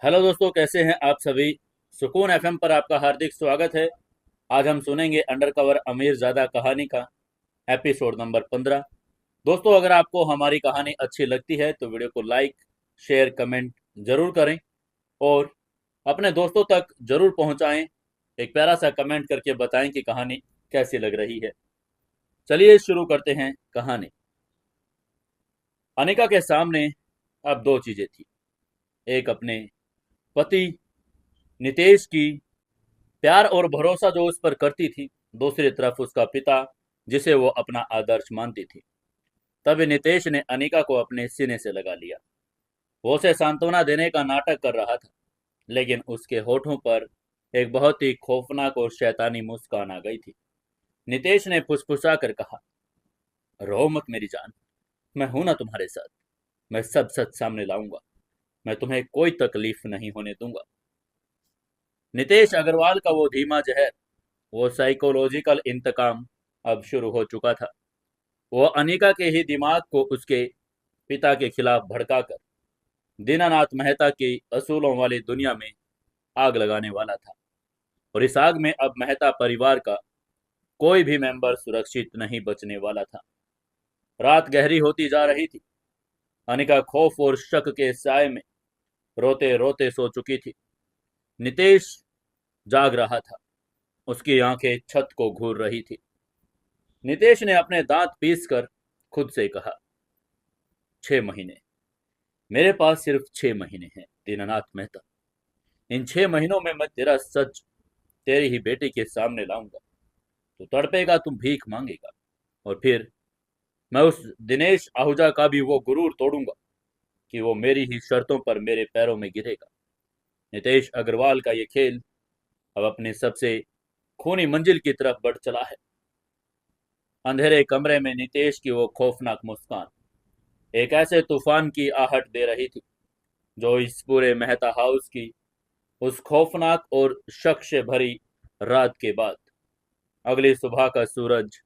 Hello दोस्तों, कैसे हैं आप सभी। सुकून एफएम पर आपका हार्दिक स्वागत है। आज हम सुनेंगे अंडरकवर अमीरजादा कहानी का एपिसोड नंबर 15। दोस्तों, अगर आपको हमारी कहानी अच्छी लगती है तो वीडियो को लाइक, शेयर, कमेंट जरूर करें और अपने दोस्तों तक जरूर पहुंचाएं। एक प्यारा सा कमेंट करके बताएं कि कहानी कैसी लग रही है। चलिए शुरू करते हैं कहानी। अनिका के सामने अब दो चीजें थी। एक अपने पति नितेश की प्यार और भरोसा जो उस पर करती थी, दूसरी तरफ उसका पिता जिसे वो अपना आदर्श मानती थी। तभी नितेश ने अनिका को अपने सीने से लगा लिया। वो उसे सांत्वना देने का नाटक कर रहा था, लेकिन उसके होठों पर एक बहुत ही खौफनाक और शैतानी मुस्कान आ गई थी। नितेश ने फुसफुसा कर कहा, रो मत मेरी जान, मैं हूं ना तुम्हारे साथ। मैं सब सच सामने लाऊंगा। मैं तुम्हें कोई तकलीफ नहीं होने दूंगा। नितेश अग्रवाल का वो धीमा जहर, वो साइकोलॉजिकल इंतकाम अब शुरू हो चुका था। वो अनिका के ही दिमाग को उसके पिता के खिलाफ भड़काकर दीनानाथ मेहता की असूलों वाली दुनिया में आग लगाने वाला था। और इस आग में अब मेहता परिवार का कोई भी मेंबर सुरक्षित नहीं बचने वाला था। रात गहरी होती जा रही थी। अनिका खौफ और शक के साए में रोते रोते सो चुकी थी। नितेश जाग रहा था। उसकी आंखें छत को घूर रही थी। नितेश ने अपने दांत पीसकर खुद से कहा, 6 महीने। मेरे पास सिर्फ 6 महीने हैं दीनानाथ मेहता। इन 6 महीनों में मैं तेरा सच तेरी ही बेटी के सामने लाऊंगा। तू तड़पेगा, तुम भीख मांगेगा, और फिर मैं उस दिनेश आहूजा का भी वो गुरूर तोड़ूंगा कि वो मेरी ही शर्तों पर मेरे पैरों में गिरेगा। नितेश अग्रवाल का ये खेल अब अपनी सबसे खूनी मंजिल की तरफ बढ़ चला है। अंधेरे कमरे में नितेश की वो खौफनाक मुस्कान एक ऐसे तूफान की आहट दे रही थी जो इस पूरे मेहता हाउस की उस खौफनाक और शक से भरी रात के बाद अगली सुबह का सूरज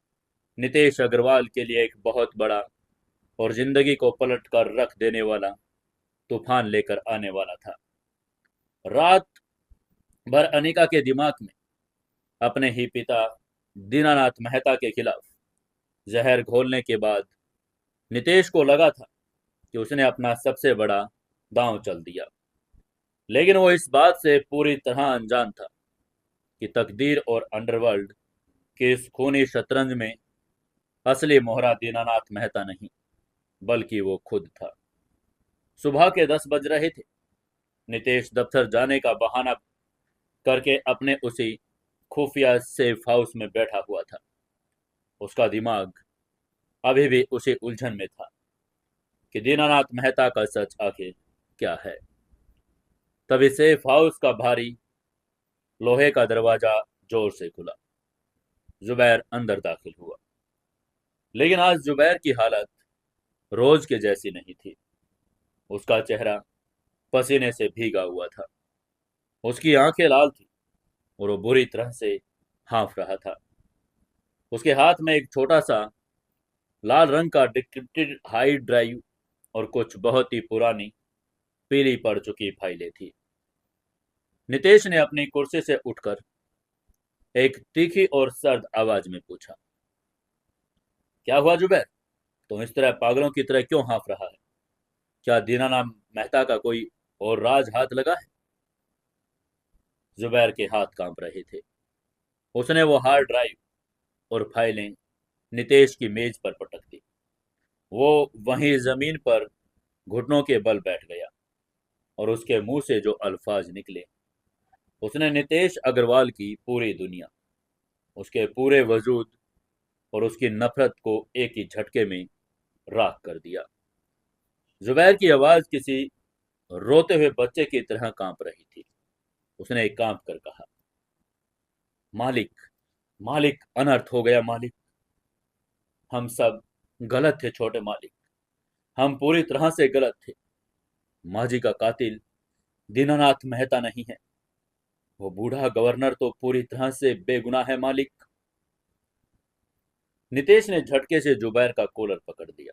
नितेश अग्रवाल के लिए एक बहुत बड़ा और जिंदगी को पलट कर रख देने वाला तूफान लेकर आने वाला था। रात भर अनिका के दिमाग में अपने ही पिता दीनानाथ मेहता के खिलाफ जहर घोलने के बाद नितेश को लगा था कि उसने अपना सबसे बड़ा दांव चल दिया। लेकिन वो इस बात से पूरी तरह अनजान था कि तकदीर और अंडरवर्ल्ड के इस खूनी शतरंज में असली मोहरा दीनानाथ मेहता नहीं, बल्कि वो खुद था। सुबह के 10 बज रहे थे। नितेश दफ्तर जाने का बहाना करके अपने उसी खुफिया सेफ हाउस में बैठा हुआ था। उसका दिमाग अभी भी उसी उलझन में था कि दीनानाथ मेहता का सच आखिर क्या है। तभी सेफ हाउस का भारी लोहे का दरवाजा जोर से खुला। जुबैर अंदर दाखिल हुआ। लेकिन आज जुबैर की हालत रोज के जैसी नहीं थी। उसका चेहरा पसीने से भीगा हुआ था। उसकी आंखें लाल थी और वो बुरी तरह से हाँफ रहा था। उसके हाथ में एक छोटा सा लाल रंग का डिक्रिप्टेड हाई ड्राइव और कुछ बहुत ही पुरानी पीली पड़ चुकी फाइलें थी। नितेश ने अपनी कुर्सी से उठकर एक तीखी और सर्द आवाज में पूछा, क्या हुआ जुबैर? तुम इस तरह पागलों की तरह क्यों हाँफ रहा है? क्या दीनानाथ मेहता का कोई और राज हाथ लगा है? जुबैर के हाथ कांप रहे थे। उसने वो हार्ड ड्राइव और फाइलें नितेश की मेज पर पटक दी। वो वहीं जमीन पर घुटनों के बल बैठ गया और उसके मुंह से जो अल्फाज निकले, उसने नितेश अग्रवाल की पूरी दुनिया, उसके पूरे वजूद और उसकी नफरत को एक ही झटके में राख कर दिया। जुबैर की आवाज किसी रोते हुए बच्चे की तरह कांप रही थी। उसने एक कांप कर कहा, मालिक, मालिक, अनर्थ हो गया मालिक। हम सब गलत थे छोटे मालिक। हम पूरी तरह से गलत थे। माजी का कातिल दीनानाथ मेहता नहीं है। वो बूढ़ा गवर्नर तो पूरी तरह से बेगुनाह है मालिक। नितेश ने झटके से जुबैर का कॉलर पकड़ दिया।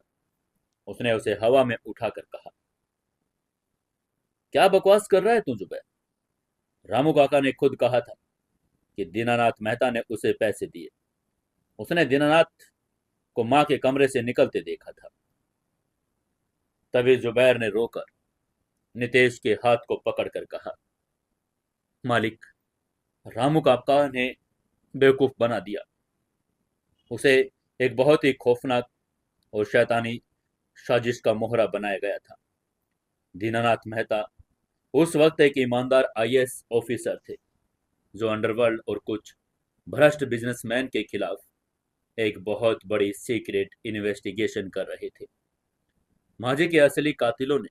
उसने उसे हवा में उठाकर कहा, क्या बकवास कर रहा है तू जुबैर? रामू काका ने खुद कहा था कि दीनानाथ मेहता ने उसे पैसे दिए। उसने दीनानाथ को मां के कमरे से निकलते देखा था। तभी जुबैर ने रोकर नितेश के हाथ को पकड़कर कहा, मालिक, रामू काका ने बेवकूफ बना दिया। उसे एक बहुत ही खौफनाक और शैतानी साजिश का मोहरा बनाया गया था। दीनानाथ मेहता उस वक्त एक ईमानदार आईएएस ऑफिसर थे, जो अंडरवर्ल्ड और कुछ भ्रष्ट बिजनेसमैन के खिलाफ एक बहुत बड़ी सीक्रेट इन्वेस्टिगेशन कर रहे थे। मांझी के असली कातिलों ने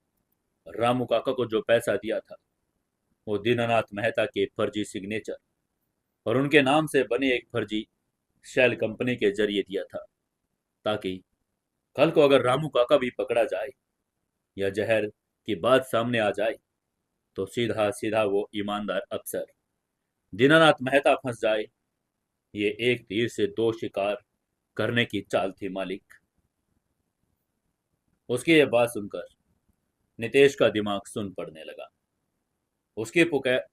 रामू काका को जो पैसा दिया था, वो दीनानाथ मेहता के फर्जी सिग्नेचर और उनके नाम से बनी एक फर्जी शेल कंपनी के जरिए दिया था, ताकि कल को अगर रामू काका भी पकड़ा जाए या जहर की बात सामने आ जाए तो सीधा सीधा वो ईमानदार अफसर दीनानाथ मेहता फंस जाए। ये एक तीर से दो शिकार करने की चाल थी मालिक। उसकी ये बात सुनकर नितेश का दिमाग सुन पड़ने लगा। उसकी पुकार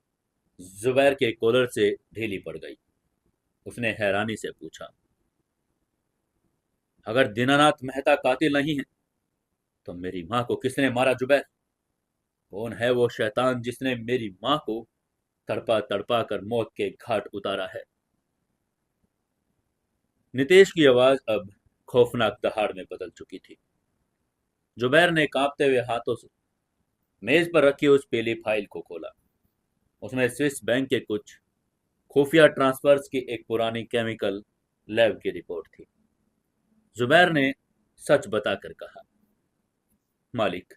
जुबैर के कॉलर से ढीली पड़ गई। उसने हैरानी से पूछा, अगर दीनानाथ मेहता कातिल नहीं है तो मेरी मां को किसने मारा जुबैर? कौन है वो शैतान जिसने मेरी मां को तड़पा तड़पा कर मौत के घाट उतारा है? नितेश की आवाज अब खौफनाक दहाड़ में बदल चुकी थी। जुबैर ने कांपते हुए हाथों से मेज पर रखी उस पीली फाइल को खोला। उसमें स्विस बैंक के कुछ खुफिया ट्रांसफर्स की एक पुरानी केमिकल लैब की रिपोर्ट थी। जुबैर ने सच बताकर कहा, मालिक,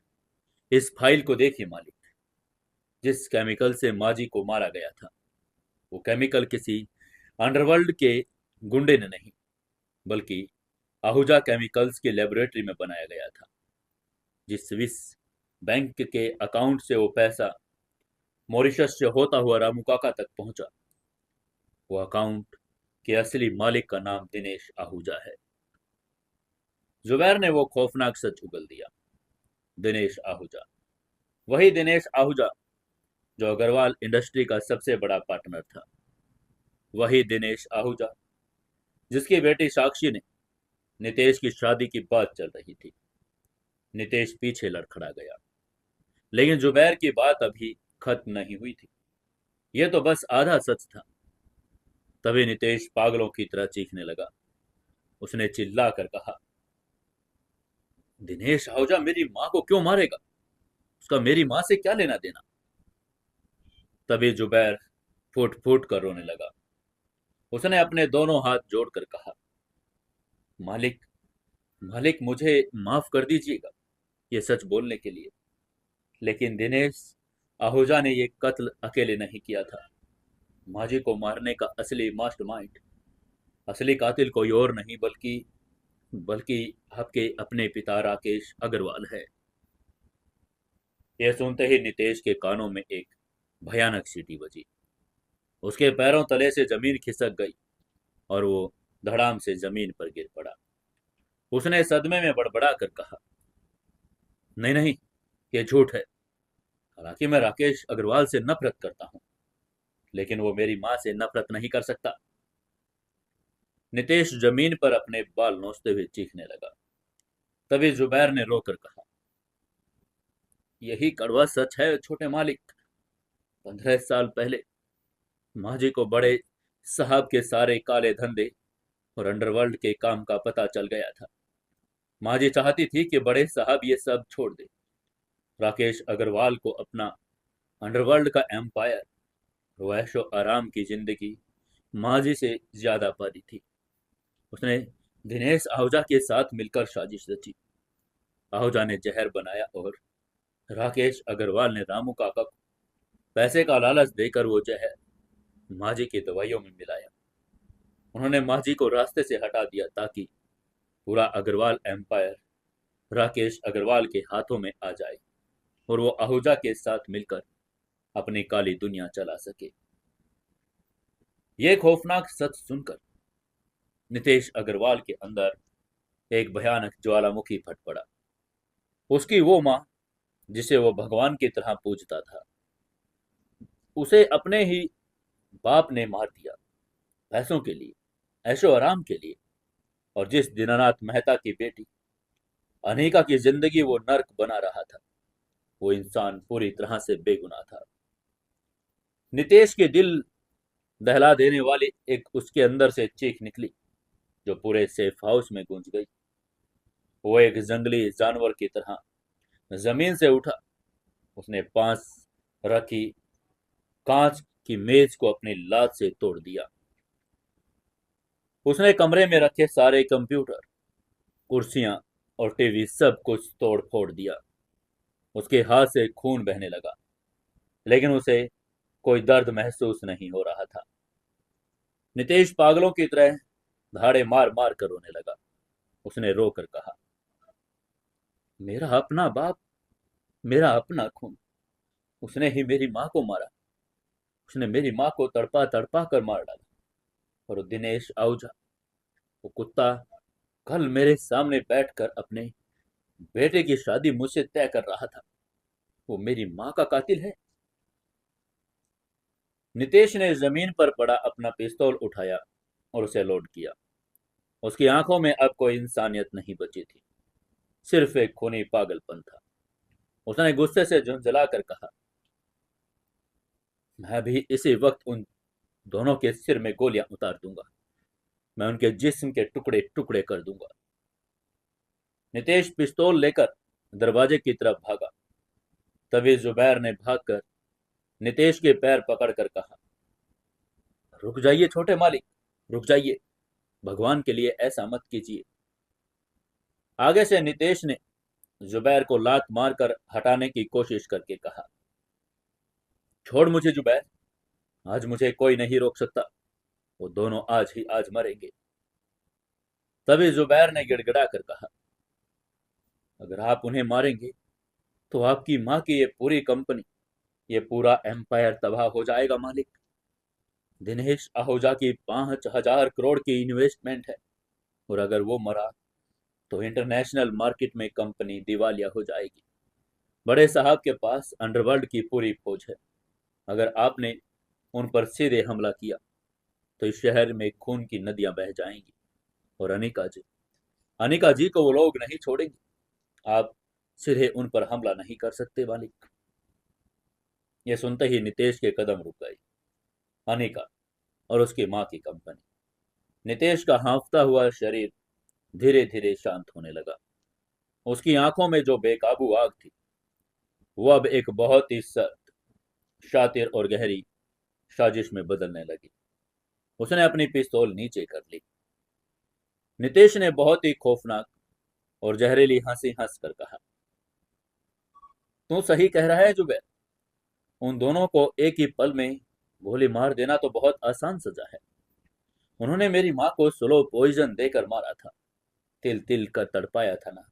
इस फाइल को देखिए मालिक। जिस केमिकल से माजी को मारा गया था, वो केमिकल किसी अंडरवर्ल्ड के गुंडे ने नहीं, बल्कि आहूजा केमिकल्स की लेबोरेटरी में बनाया गया था। जिस स्विस बैंक के अकाउंट से वो पैसा मॉरिशस से होता हुआ रामू काका तक पहुंचा, वो अकाउंट के असली मालिक का नाम दिनेश आहूजा है। जुबैर ने वो खौफनाक सच उगल दिया। दिनेश आहूजा, वही दिनेश आहूजा जो अग्रवाल इंडस्ट्री का सबसे बड़ा पार्टनर था। वही दिनेश आहूजा जिसकी बेटी साक्षी ने नितेश की शादी की बात चल रही थी। नितेश पीछे लड़खड़ा गया, लेकिन जुबैर की बात अभी खत्म नहीं हुई थी। यह तो बस आधा सच था। तभी नितेश पागलों की तरह चीखने लगा। उसने चिल्ला कर कहा, दिनेश आहूजा मेरी मां को क्यों मारेगा? उसका मेरी मां से क्या लेना देना? तभी जुबैर फूट फूट कर रोने लगा। उसने अपने दोनों हाथ जोड़कर कहा, मालिक, मालिक, मुझे माफ कर दीजिएगा ये सच बोलने के लिए, लेकिन दिनेश आहूजा ने ये कत्ल अकेले नहीं किया था। माजी को मारने का असली मास्टरमाइंड, असली कातिल कोई और नहीं बल्कि बल्कि आपके अपने पिता राकेश अग्रवाल है। यह सुनते ही नितेश के कानों में एक भयानक सीटी बजी। उसके पैरों तले से जमीन खिसक गई और वो धड़ाम से जमीन पर गिर पड़ा। उसने सदमे में बड़बड़ा कर कहा, नहीं नहीं, ये झूठ है। हालांकि मैं राकेश अग्रवाल से नफरत करता हूं, लेकिन वो मेरी मां से नफरत नहीं कर सकता। नितेश जमीन पर अपने बाल नोचते हुए चीखने लगा। तभी जुबैर ने रोकर कहा, यही कड़वा सच है छोटे मालिक। 15 साल पहले माजी को बड़े साहब के सारे काले धंधे और अंडरवर्ल्ड के काम का पता चल गया था। माजी चाहती थी कि बड़े साहब ये सब छोड़ दे। राकेश अग्रवाल को अपना अंडरवर्ल्ड का एम्पायर, ऐशो आराम की जिंदगी माजी से ज्यादा पारी थी। उसने दिनेश आहूजा के साथ मिलकर साजिश रची। आहूजा ने जहर बनाया और राकेश अग्रवाल ने रामू काका को पैसे का लालच देकर वो जहर माजी की दवाइयों में मिलाया। उन्होंने माजी को रास्ते से हटा दिया ताकि पूरा अग्रवाल एम्पायर राकेश अग्रवाल के हाथों में आ जाए और वो आहूजा के साथ मिलकर अपनी काली दुनिया चला सके। ये खौफनाक सच सुनकर नितेश अग्रवाल के अंदर एक भयानक ज्वालामुखी फट पड़ा। उसकी वो मां जिसे वो भगवान की तरह पूजता था, उसे अपने ही बाप ने मार दिया, पैसों के लिए, ऐशो आराम के लिए। और जिस दीनानाथ मेहता की बेटी अनिका की जिंदगी वो नर्क बना रहा था, वो इंसान पूरी तरह से बेगुनाह था। नितेश के दिल दहला देने वाली एक उसके अंदर से चीख निकली, जो पूरे सेफ हाउस में गूंज गई। वो एक जंगली जानवर की तरह जमीन से उठा। उसने पास रखी कांच की मेज को अपनी लात से तोड़ दिया। उसने कमरे में रखे सारे कंप्यूटर, कुर्सियां और टीवी सब कुछ तोड़ फोड़ दिया। उसके हाथ से खून बहने लगा, लेकिन उसे कोई दर्द महसूस नहीं हो रहा था। नितेश पागलों की तरह धाड़े मार मार कर रोने लगा। उसने रो कर कहा, मेरा अपना बाप, मेरा अपना खून, उसने ही मेरी माँ को मारा। उसने मेरी माँ को तड़पा तड़पा कर मार डाला। और दिनेश आहूजा, वो कुत्ता, कल मेरे सामने बैठकर अपने बेटे की शादी मुझसे तय कर रहा था, वो मेरी माँ का कातिल है। नितेश ने जमीन पर पड़ा अपना पिस्तौल उठाया और उसे लोड किया। उसकी आंखों में अब कोई इंसानियत नहीं बची थी, सिर्फ एक खूनी पागलपन था। उसने गुस्से से झुंझला कर कहा, मैं भी इसी वक्त उन दोनों के सिर में गोलियां उतार दूंगा। मैं उनके जिस्म के टुकड़े टुकड़े कर दूंगा। नितेश पिस्तौल लेकर दरवाजे की तरफ भागा। तभी जुबैर ने भागकर नितेश के पैर पकड़कर कहा, रुक जाइए छोटे मालिक, रुक जाइए, भगवान के लिए ऐसा मत कीजिए। आगे से नितेश ने जुबैर को लात मारकर हटाने की कोशिश करके कहा, छोड़ मुझे जुबैर, आज मुझे कोई नहीं रोक सकता, वो दोनों आज ही आज मरेंगे। तभी जुबैर ने गिड़गिड़ा कर कहा, अगर आप उन्हें मारेंगे तो आपकी माँ की ये पूरी कंपनी, ये पूरा एम्पायर तबाह हो जाएगा मालिक। दिनेश आहूजा की 5,000 करोड़ की इन्वेस्टमेंट है, और अगर वो मरा तो इंटरनेशनल मार्केट में कंपनी दिवालिया हो जाएगी। बड़े साहब के पास अंडरवर्ल्ड की पूरी फौज है। अगर आपने उन पर सीधे हमला किया तो इस शहर में खून की नदियां बह जाएंगी। और अनिका जी को वो लोग नहीं छोड़ेंगे। आप सीधे उन पर हमला नहीं कर सकते मालिक। यह सुनते ही नितेश के कदम रुक गए। अनिका और उसकी माँ की कंपनी। नितेश का हाँफता हुआ शरीर धीरे धीरे शांत होने लगा। उसकी आंखों में जो बेकाबू आग थी, वो अब एक बहुत ही सख्त, शातिर और गहरी साजिश में बदलने लगी। उसने अपनी पिस्तौल नीचे कर ली। नितेश ने बहुत ही खौफनाक और जहरीली हंसी हंस कर कहा, तू सही कह रहा है जुबैर, उन दोनों को एक ही पल में गोली मार देना तो बहुत आसान सजा है। उन्होंने मेरी माँ को स्लो पॉइजन देकर मारा था, तिल तिल कर तड़पाया था ना।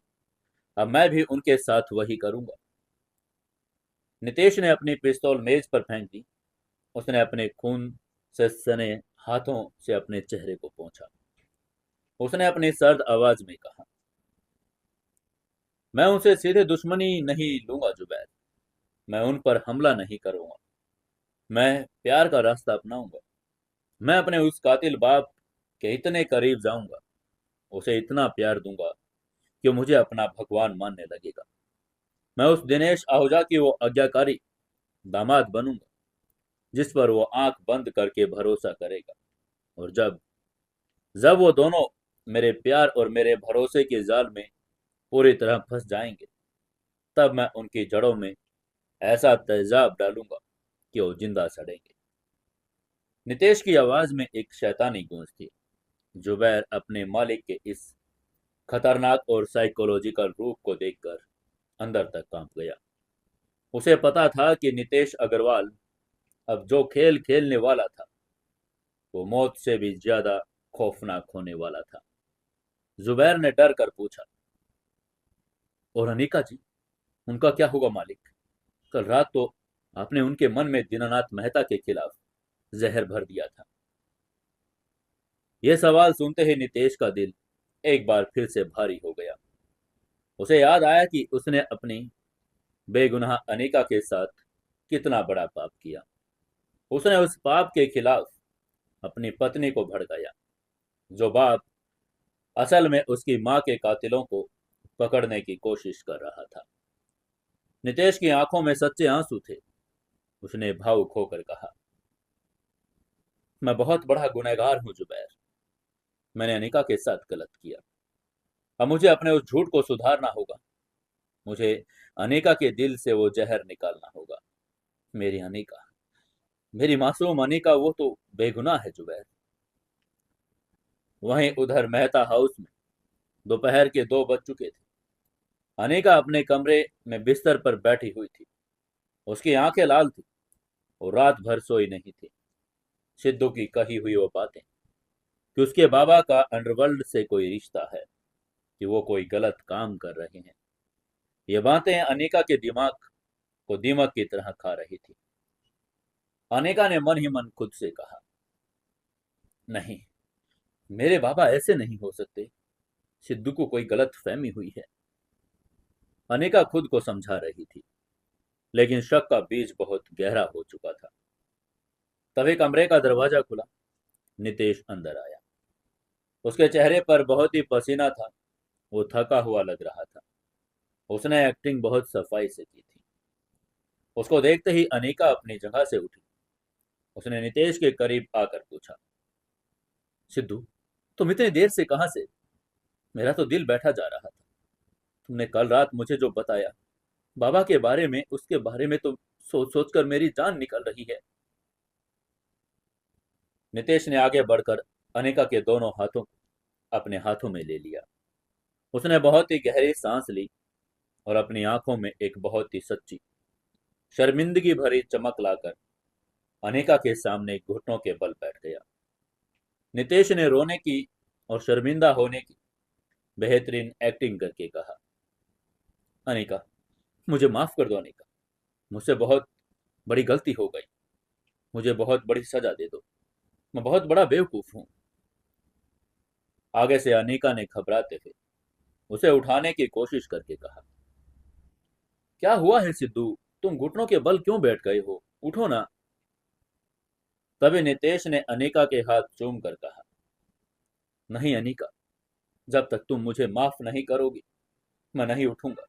अब मैं भी उनके साथ वही करूंगा। नितेश ने अपनी पिस्तौल मेज पर फेंक दी। उसने अपने खून से सने हाथों से अपने चेहरे को पोंछा। उसने अपनी सर्द आवाज में कहा, मैं उनसे सीधे दुश्मनी नहीं लूंगा जुबैर, मैं उन पर हमला नहीं करूंगा, मैं प्यार का रास्ता अपनाऊंगा। मैं अपने उस कातिल बाप के इतने करीब जाऊंगा, उसे इतना प्यार दूंगा कि मुझे अपना भगवान मानने लगेगा। मैं उस दिनेश आहूजा की वो आज्ञाकारी दामाद बनूंगा, जिस पर वो आंख बंद करके भरोसा करेगा। और जब जब वो दोनों मेरे प्यार और मेरे भरोसे के जाल में पूरी तरह फंस जाएंगे, तब मैं उनकी जड़ों में ऐसा तेजाब डालूंगा कि वो जिंदा सड़ेंगे। नितेश की आवाज में एक शैतानी गूंज थी। जुबैर अपने मालिक के इस खतरनाक और साइकोलॉजिकल रूप को देखकर अंदर तक कांप गया। उसे पता था कि नितेश अग्रवाल अब जो खेल खेलने वाला था, वो मौत से भी ज्यादा खौफनाक होने वाला था। जुबैर ने डर कर पूछा, और अनिका जी, उनका क्या होगा मालिक? कल रात तो आपने उनके मन में दीनानाथ मेहता के खिलाफ जहर भर दिया था। यह सवाल सुनते ही नितेश का दिल एक बार फिर से भारी हो गया। उसे याद आया कि उसने अपनी बेगुनाह अनिका के साथ कितना बड़ा पाप किया। उसने उस पाप के खिलाफ अपनी पत्नी को भड़काया, जो बाप असल में उसकी मां के कातिलों को पकड़ने की कोशिश कर रहा था। नितेश की आंखों में सच्चे आंसू थे। उसने भावुक होकर कहा, मैं बहुत बड़ा गुनहगार हूं जुबैर। मैंने अनिका के साथ गलत किया। अब मुझे अपने उस झूठ को सुधारना होगा। मुझे अनिका के दिल से वो जहर निकालना होगा। मेरी अनिका, मेरी मासूम अनिका, वो तो बेगुनाह है जुबैर। वहीं उधर मेहता हाउस में दोपहर के 2 बज चुके थे। अनिका अपने कमरे में बिस्तर पर बैठी हुई थी। उसकी आंखें लाल थी और रात भर सोई नहीं थी। सिद्धू की कही हुई वो बातें कि उसके बाबा का अंडरवर्ल्ड से कोई रिश्ता है, कि वो कोई गलत काम कर रहे हैं, ये बातें अनिका के दिमाग को दीमक की तरह खा रही थी। अनिका ने मन ही मन खुद से कहा, नहीं, मेरे बाबा ऐसे नहीं हो सकते। सिद्धू को कोई गलत फहमी हुई है। अनिका खुद को समझा रही थी, लेकिन शक का बीज बहुत गहरा हो चुका था। तभी कमरे का दरवाजा खुला। नितेश अंदर आया। उसके चेहरे पर बहुत ही पसीना था। वो थका हुआ लग रहा था। उसने एक्टिंग बहुत सफाई से की थी। उसको देखते ही अनिका अपनी जगह से उठी। उसने नितेश के करीब आकर पूछा, सिद्धू, तुम इतनी देर से कहां से? मेरा तो दिल बैठा जा रहा था। तुमने कल रात मुझे जो बताया बाबा के बारे में, उसके बारे में तो सोच सोच कर मेरी जान निकल रही है। नितेश ने आगे बढ़कर अनिका के दोनों हाथों को अपने हाथों में ले लिया। उसने बहुत ही गहरी सांस ली और अपनी आंखों में एक बहुत ही सच्ची, शर्मिंदगी भरी चमक लाकर अनिका के सामने घुटनों के बल बैठ गया। नितेश ने रोने की और शर्मिंदा होने की बेहतरीन एक्टिंग करके कहा, अनिका, मुझे माफ कर दो अनिका। मुझसे बहुत बड़ी गलती हो गई। मुझे बहुत बड़ी सजा दे दो। मैं बहुत बड़ा बेवकूफ हूं। आगे से अनिका ने घबराते हुए उसे उठाने की कोशिश करके कहा, क्या हुआ है सिद्धू? तुम घुटनों के बल क्यों बैठ गए हो? उठो ना। तभी नितेश ने अनिका के हाथ चूम कर कहा, नहीं अनिका, जब तक तुम मुझे माफ नहीं करोगी मैं नहीं उठूंगा।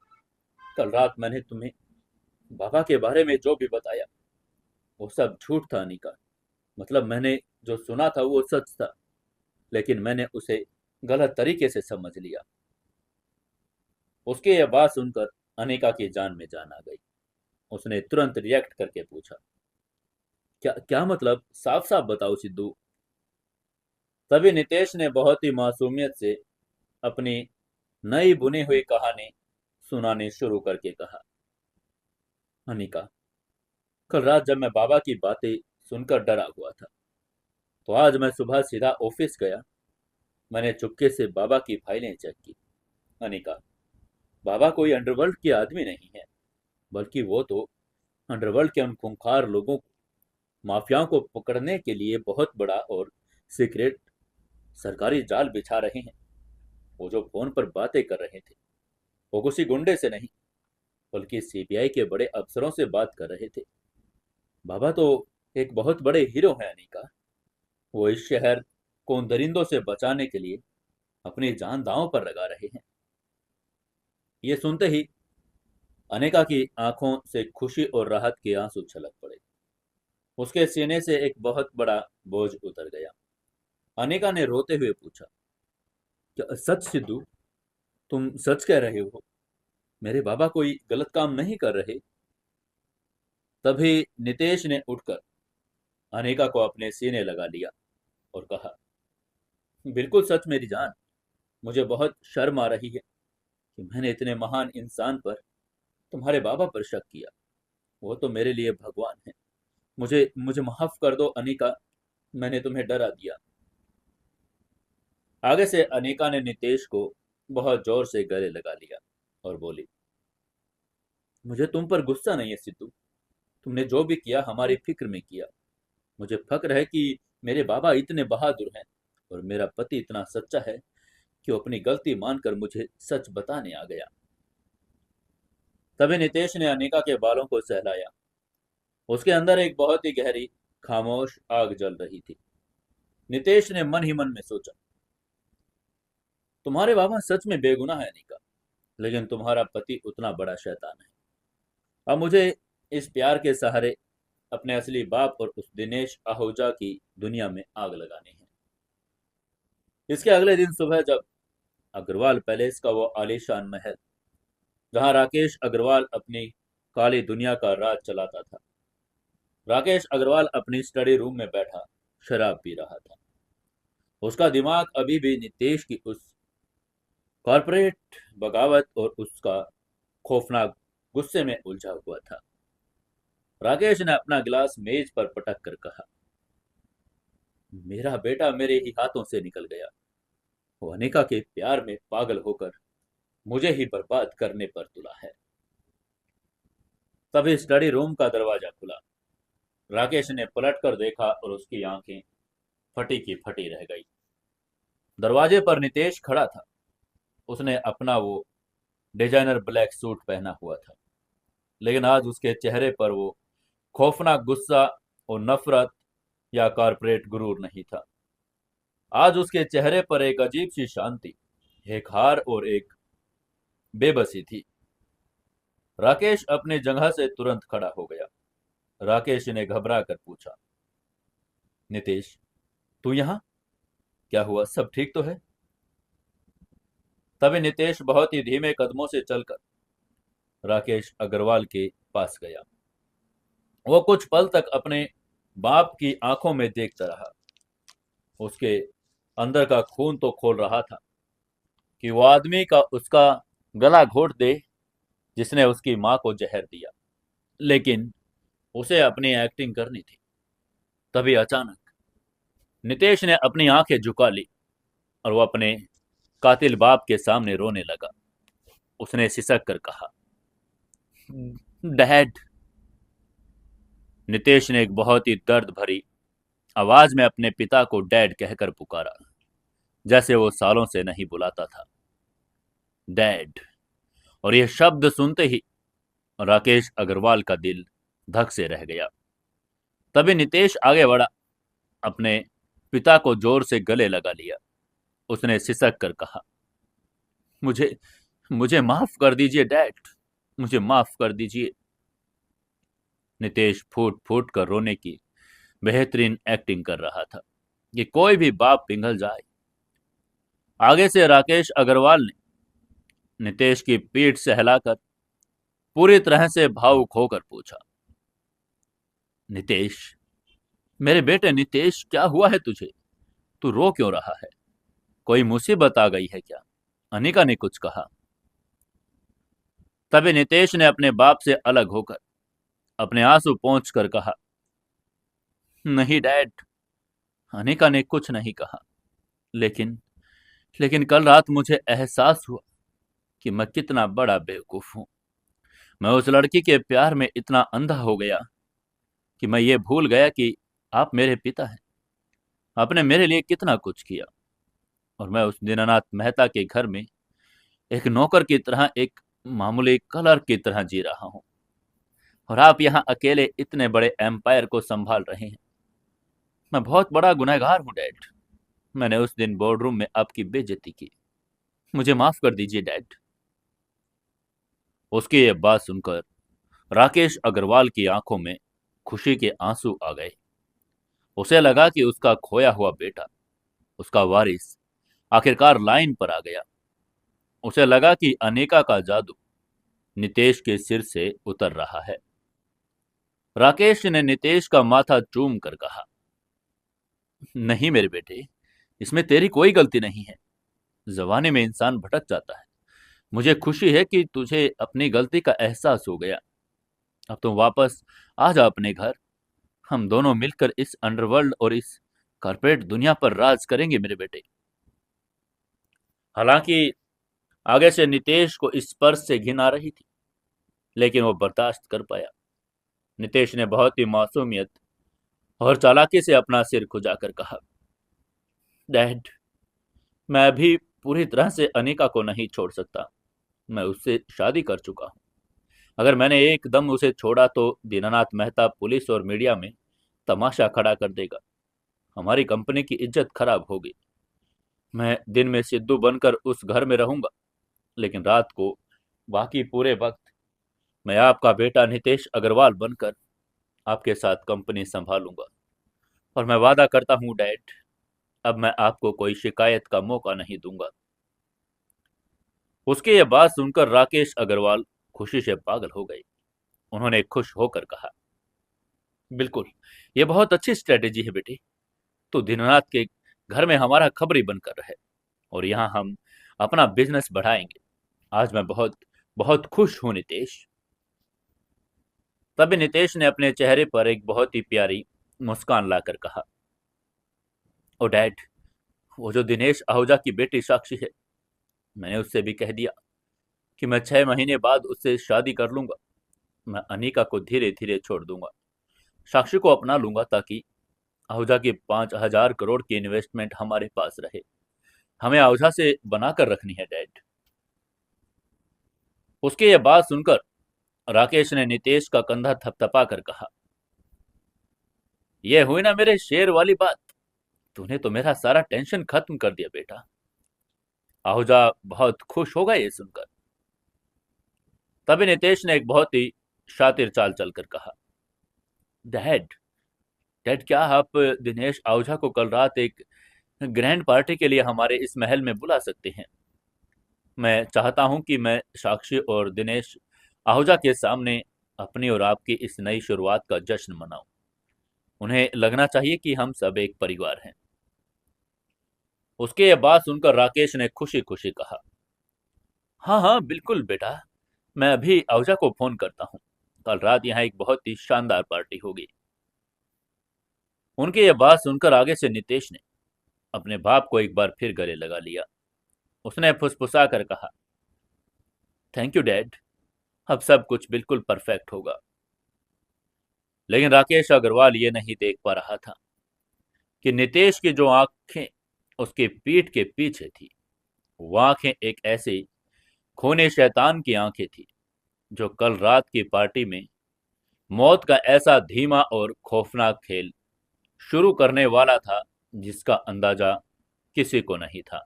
कल रात मैंने तुम्हें बाबा के बारे में जो भी बताया वो सब झूठ था अनिका। मतलब मैंने जो सुना था वो सच था, लेकिन मैंने उसे गलत तरीके से समझ लिया। उसकी यह बात सुनकर अनिका की जान में जान आ गई। उसने तुरंत रिएक्ट करके पूछा, क्या क्या मतलब? साफ साफ बताओ सिद्धू। तभी नितेश ने बहुत ही मासूमियत से अपनी नई बुनी हुई कहानी सुनानी शुरू करके कहा, अनिका, कल रात जब मैं बाबा की बातें सुनकर डरा हुआ था, तो आज मैं सुबह सीधा ऑफिस गया। मैंने चुपके से बाबा की फाइलें चेक की। अनिका, बाबा कोई अंडरवर्ल्ड के आदमी नहीं है, बल्कि वो तो अंडरवर्ल्ड के उन खूंखार लोगों को, माफियाओं को पकड़ने के लिए बहुत बड़ा और सीक्रेट सरकारी जाल बिछा रहे हैं। वो जो फोन पर बातें कर रहे थे, वो किसी गुंडे से नहीं, बल्कि सीबीआई के बड़े अफसरों से बात कर रहे थे। बाबा तो एक बहुत बड़े हीरो हैं अनिका। वो इस शहर को उन दरिंदों से बचाने के लिए अपनी जान दांव पर लगा रहे हैं। ये सुनते ही अनिका की आंखों से खुशी और राहत के आंसू छलक पड़े। उसके सीने से एक बहुत बड़ा बोझ उतर गया। अनिका ने रोते हुए पूछा, क्या सच सिद्धू? तुम सच कह रहे हो? मेरे बाबा कोई गलत काम नहीं कर रहे? तभी नितेश ने उठकर अनिका को अपने सीने लगा लिया और कहा, बिल्कुल सच मेरी जान। मुझे बहुत शर्म आ रही है कि मैंने इतने महान इंसान पर, तुम्हारे बाबा पर शक किया। वो तो मेरे लिए भगवान है। मुझे मुझे माफ कर दो अनिका। मैंने तुम्हें डरा दिया। आगे से अनिका ने नितेश को बहुत जोर से गले लगा लिया और बोली, मुझे तुम पर गुस्सा नहीं है सिद्धू। तुमने जो भी किया हमारी फिक्र में किया। मुझे फक्र है कि मेरे बाबा इतने बहादुर हैं और मेरा पति इतना सच्चा है कि वो अपनी गलती मानकर मुझे सच बताने आ गया। तभी नितेश ने अनिका के बालों को सहलाया। उसके अंदर एक बहुत ही गहरी खामोश आग जल रही थी। नितेश ने मन ही मन में सोचा, तुम्हारे बाबा सच में बेगुनाह है अनिका, लेकिन तुम्हारा पति उतना बड़ा शैतान है। अब मुझे इस प्यार के सहारे अपने असली बाप और उस दिनेश आहूजा की दुनिया में आग लगानी है। इसके अगले दिन सुबह जब अग्रवाल पैलेस का वो आलीशान महल, जहां राकेश अग्रवाल अपनी काली दुनिया का राज चलाता था, राकेश अग्रवाल अपनी स्टडी रूम में बैठा शराब पी रहा था। उसका दिमाग अभी भी नितेश की उस कॉरपोरेट बगावत और उसका खौफनाक गुस्से में उलझा हुआ था। राकेश ने अपना गिलास मेज पर पटक कर कहा, मेरा बेटा मेरे ही हाथों से निकल गया। वो अनिका के प्यार में पागल होकर मुझे ही बर्बाद करने पर तुला है। तभी स्टडी रूम का दरवाजा खुला। राकेश ने पलटकर देखा और उसकी आंखें फटी की फटी रह गई। दरवाजे पर नितेश खड़ा था। उसने अपना वो डिजाइनर ब्लैक सूट पहना हुआ था, लेकिन आज उसके चेहरे पर वो खौफनाक गुस्सा और नफरत या कॉर्पोरेट गुरूर नहीं था। आज उसके चेहरे पर एक अजीब सी शांति, एक हार और एक बेबसी थी। राकेश अपनी जगह से तुरंत खड़ा हो गया। राकेश ने घबरा कर पूछा, नितेश, तू यहाँ? क्या हुआ? सब ठीक तो है? तभी नितेश बहुत ही धीमे कदमों से चलकर राकेश अग्रवाल के पास गया। वो कुछ पल तक अपने बाप की आंखों में देखता रहा। उसके अंदर का खून तो खोल रहा था कि वो आदमी का उसका गला घोट दे जिसने उसकी मां को जहर दिया, लेकिन उसे अपनी एक्टिंग करनी थी। तभी अचानक नितेश ने अपनी आंखें झुका ली और वो अपने कातिल बाप के सामने रोने लगा। उसने सिसक कर कहा, डैड। नितेश ने एक बहुत ही दर्द भरी आवाज में अपने पिता को डैड कहकर पुकारा, जैसे वो सालों से नहीं बुलाता था। डैड। और यह शब्द सुनते ही राकेश अग्रवाल का दिल धक से रह गया। तभी नितेश आगे बढ़ा, अपने पिता को जोर से गले लगा लिया। उसने सिसक कर कहा, मुझे मुझे माफ कर दीजिए डैड, मुझे माफ कर दीजिए। नितेश फूट फूट कर रोने की बेहतरीन एक्टिंग कर रहा था कि कोई भी बाप पिघल जाए। आगे से राकेश अग्रवाल ने नितेश की पीठ से हिलाकर पूरी तरह से भावुक होकर पूछा, नितेश, मेरे बेटे नितेश, क्या हुआ है तुझे? तू रो क्यों रहा है? कोई मुसीबत आ गई है क्या? अनिका ने कुछ कहा। तभी नितेश ने अपने बाप से अलग होकर अपने आंसू पोंछ कर कहा, नहीं डैड, अनिका ने कुछ नहीं कहा, लेकिन लेकिन कल रात मुझे एहसास हुआ कि मैं कितना बड़ा बेवकूफ हूं। मैं उस लड़की के प्यार में इतना अंधा हो गया कि मैं ये भूल गया कि आप मेरे पिता हैं। आपने मेरे लिए कितना कुछ किया, और मैं उस दीनानाथ मेहता के घर में एक नौकर की तरह, एक मामूली क्लर्क की तरह जी रहा हूं, और आप यहाँ अकेले इतने बड़े एम्पायर को संभाल रहे हैं। मैं बहुत बड़ा गुनहगार हूं डैड। मैंने उस दिन बोर्डरूम में आपकी बेइज्जती की। मुझे माफ कर दीजिए डैड। उसकी ये बात सुनकर राकेश अग्रवाल की आंखों में खुशी के आंसू आ गए। उसे लगा कि उसका खोया हुआ बेटा, उसका वारिस, आखिरकार लाइन पर आ गया। उसे लगा कि अनिका का जादू नितेश के सिर से उतर रहा है। राकेश ने नितेश का माथा चूम कर कहा, नहीं मेरे बेटे, इसमें तेरी कोई गलती नहीं है। जमाने में इंसान भटक जाता है। मुझे खुशी है कि तुझे अपनी गलती का एहसास हो गया। अब तुम वापस आ जा अपने घर। हम दोनों मिलकर इस अंडरवर्ल्ड और इस कॉर्पोरेट दुनिया पर राज करेंगे मेरे बेटे। हालांकि आगे से नितेश को इस स्पर्श से घिन आ रही थी, लेकिन वो बर्दाश्त कर पाया। नितेश ने बहुत ही मासूमियत और चालाकी से अपना सिर खुजाकर कहा, डैड, मैं अभी पूरी तरह से अनिका को नहीं छोड़ सकता। मैं उससे शादी कर चुका हूं। अगर मैंने एकदम उसे छोड़ा तो दीनानाथ मेहता पुलिस और मीडिया में तमाशा खड़ा कर देगा। हमारी कंपनी की इज्जत खराब होगी। मैं दिन में सिद्धू बनकर उस घर में रहूंगा, लेकिन रात को बाकी पूरे वक्त मैं आपका बेटा नितेश अग्रवाल बनकर आपके साथ कंपनी संभालूंगा। और मैं वादा करता हूं डैड, अब मैं आपको कोई शिकायत का मौका नहीं दूंगा। उसके ये बात सुनकर राकेश अग्रवाल खुशी से पागल हो गए। उन्होंने खुश होकर कहा, बिल्कुल, ये बहुत अच्छी स्ट्रेटेजी है बेटी। तो दीननाथ के घर में हमारा खबरी बनकर रहे और यहाँ हम अपना बिजनेस बढ़ाएंगे। आज मैं बहुत बहुत खुश हूं नितेश। तभी नितेश ने अपने चेहरे पर एक बहुत ही प्यारी मुस्कान लाकर कहा, ओ डैड, वो जो दिनेश आहूजा की बेटी साक्षी है, मैंने उससे भी कह दिया कि मैं 6 महीने बाद उससे शादी कर लूंगा। मैं अनिका को धीरे धीरे छोड़ दूंगा, साक्षी को अपना लूंगा, ताकि आहूजा की 5,000 करोड़ की इन्वेस्टमेंट हमारे पास रहे। हमें आहूजा से बनाकर रखनी है डैड। उसके ये बात सुनकर राकेश ने नितेश का कंधा थपथपा कर कहा, यह हुई ना मेरे शेर वाली बात। तूने तो मेरा सारा टेंशन खत्म कर दिया बेटा। आहूजा बहुत खुश होगा ये सुनकर। तभी नितेश ने एक बहुत ही शातिर चाल चलकर कहा, डैड, डैड, क्या आप दिनेश आहूजा को कल रात एक ग्रैंड पार्टी के लिए हमारे इस महल में बुला सकते हैं? मैं चाहता हूं कि मैं साक्षी और दिनेश आहूजा के सामने अपनी और आपकी इस नई शुरुआत का जश्न मनाऊं। उन्हें लगना चाहिए कि हम सब एक परिवार हैं। उसके ये बात सुनकर राकेश ने खुशी खुशी कहा, हाँ हाँ बिल्कुल बेटा, मैं अभी आहूजा को फोन करता हूँ। कल रात यहाँ एक बहुत ही शानदार पार्टी होगी। उनकी यह बात सुनकर आगे से नितेश ने अपने बाप को एक बार फिर गले लगा लिया। उसने फुसफुसा कर कहा, थैंक यू डैड, अब सब कुछ बिल्कुल परफेक्ट होगा। लेकिन राकेश अग्रवाल ये नहीं देख पा रहा था कि नितेश की जो आंखें उसके पीठ के पीछे थी, वो आंखें एक ऐसे खूनी शैतान की आंखें थी जो कल रात की पार्टी में मौत का ऐसा धीमा और खौफनाक खेल शुरू करने वाला था जिसका अंदाजा किसी को नहीं था।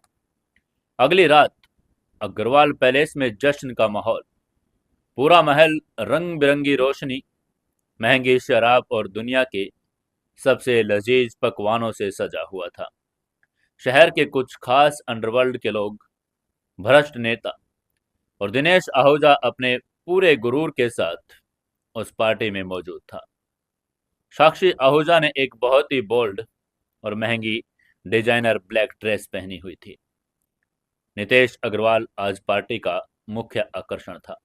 अगली रात अग्रवाल पैलेस में जश्न का माहौल। पूरा महल रंग बिरंगी रोशनी, महंगी शराब और दुनिया के सबसे लजीज पकवानों से सजा हुआ था। शहर के कुछ खास अंडरवर्ल्ड के लोग, भ्रष्ट नेता और दिनेश आहूजा अपने पूरे गुरूर के साथ उस पार्टी में मौजूद था। साक्षी आहूजा ने एक बहुत ही बोल्ड और महंगी डिजाइनर ब्लैक ड्रेस पहनी हुई थी। नितेश अग्रवाल आज पार्टी का मुख्य आकर्षण था।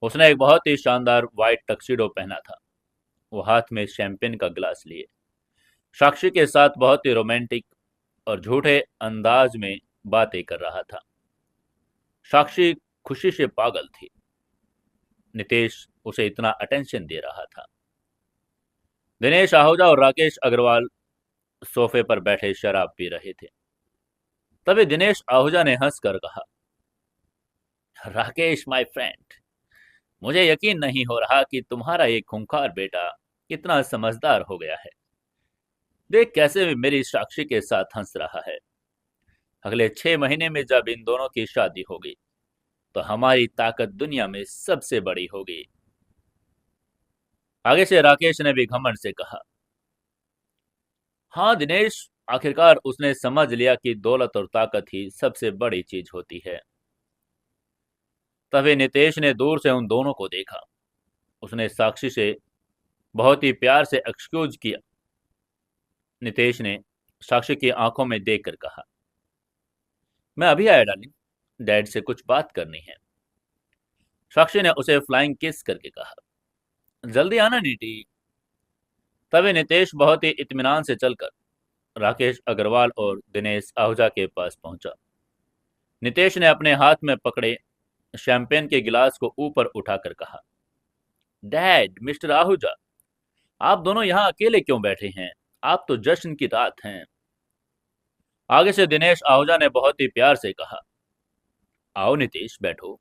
उसने एक बहुत ही शानदार व्हाइट टक्सीडो पहना था। वो हाथ में शैंपेन का गिलास लिए साक्षी के साथ बहुत ही रोमांटिक और झूठे अंदाज में बातें कर रहा था। साक्षी खुशी से पागल थी। नितेश उसे इतना अटेंशन दे रहा था। दिनेश आहूजा और राकेश अग्रवाल सोफे पर बैठे शराब पी रहे थे। तभी दिनेश आहूजा ने हंसकर कहा, राकेश माय फ्रेंड, मुझे यकीन नहीं हो रहा कि तुम्हारा ये खूंखार बेटा कितना समझदार हो गया है। देख कैसे मेरी साक्षी के साथ हंस रहा है। अगले 6 महीने में जब इन दोनों की शादी होगी तो हमारी ताकत दुनिया में सबसे बड़ी होगी। आगे से राकेश ने भी घमंड से कहा, हाँ दिनेश, आखिरकार उसने समझ लिया कि दौलत और ताकत ही सबसे बड़ी चीज होती है। तभी नितेश ने दूर से उन दोनों को देखा। उसने साक्षी से बहुत ही प्यार से एक्सक्यूज किया। नितेश ने साक्षी की आंखों में देखकर कहा, मैं अभी आया डार्लिंग, डैड से कुछ बात करनी है। साक्षी ने उसे फ्लाइंग किस करके कहा, जल्दी आना नीटी। तभी नितेश बहुत ही इत्मीनान से चलकर राकेश अग्रवाल और दिनेश आहूजा के पास पहुंचा। नितेश ने अपने हाथ में पकड़े शैंपेन के गिलास को ऊपर उठाकर कहा, डैड, मिस्टर आहूजा, आप दोनों यहाँ अकेले क्यों बैठे हैं? आप तो जश्न की रात हैं। आगे से दिनेश आहूजा ने बहुत ही प्यार से कहा, आओ नितेश बैठो।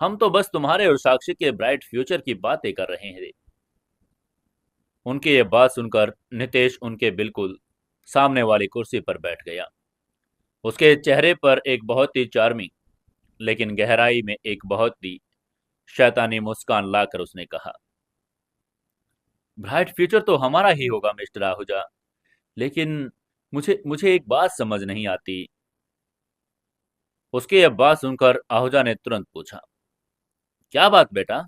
हम तो बस तुम्हारे और साक्षी के ब्राइट फ्यूचर की बातें कर रहे हैं। उनकी ये बात सुनकर नितेश उनके बिल्कुल सामने वाली कुर्सी पर बैठ गया। उसके चेहरे पर एक बहुत ही चार्मिंग लेकिन गहराई में एक बहुत ही शैतानी मुस्कान लाकर उसने कहा, ब्राइट फ्यूचर तो हमारा ही होगा मिस्टर आहूजा, लेकिन मुझे मुझे एक बात समझ नहीं आती। उसकी यह बात सुनकर आहूजा ने तुरंत पूछा, क्या बात बेटा?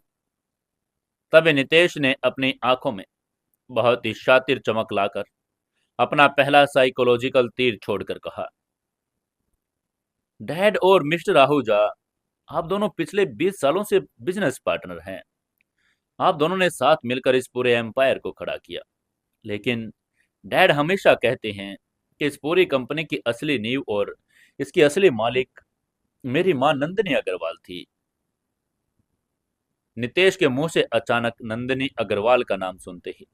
तभी नितेश ने अपनी आंखों में बहुत ही शातिर चमक लाकर अपना पहला साइकोलॉजिकल तीर छोड़कर कहा, डैड और मिस्टर आहूजा, आप दोनों पिछले 20 सालों से बिजनेस पार्टनर हैं। आप दोनों ने साथ मिलकर इस पूरे एम्पायर को खड़ा किया। लेकिन डैड हमेशा कहते हैं कि इस पूरी कंपनी की असली नींव और इसकी असली मालिक मेरी मां नंदिनी अग्रवाल थी। नितेश के मुंह से अचानक नंदिनी अग्रवाल का नाम सुनते ही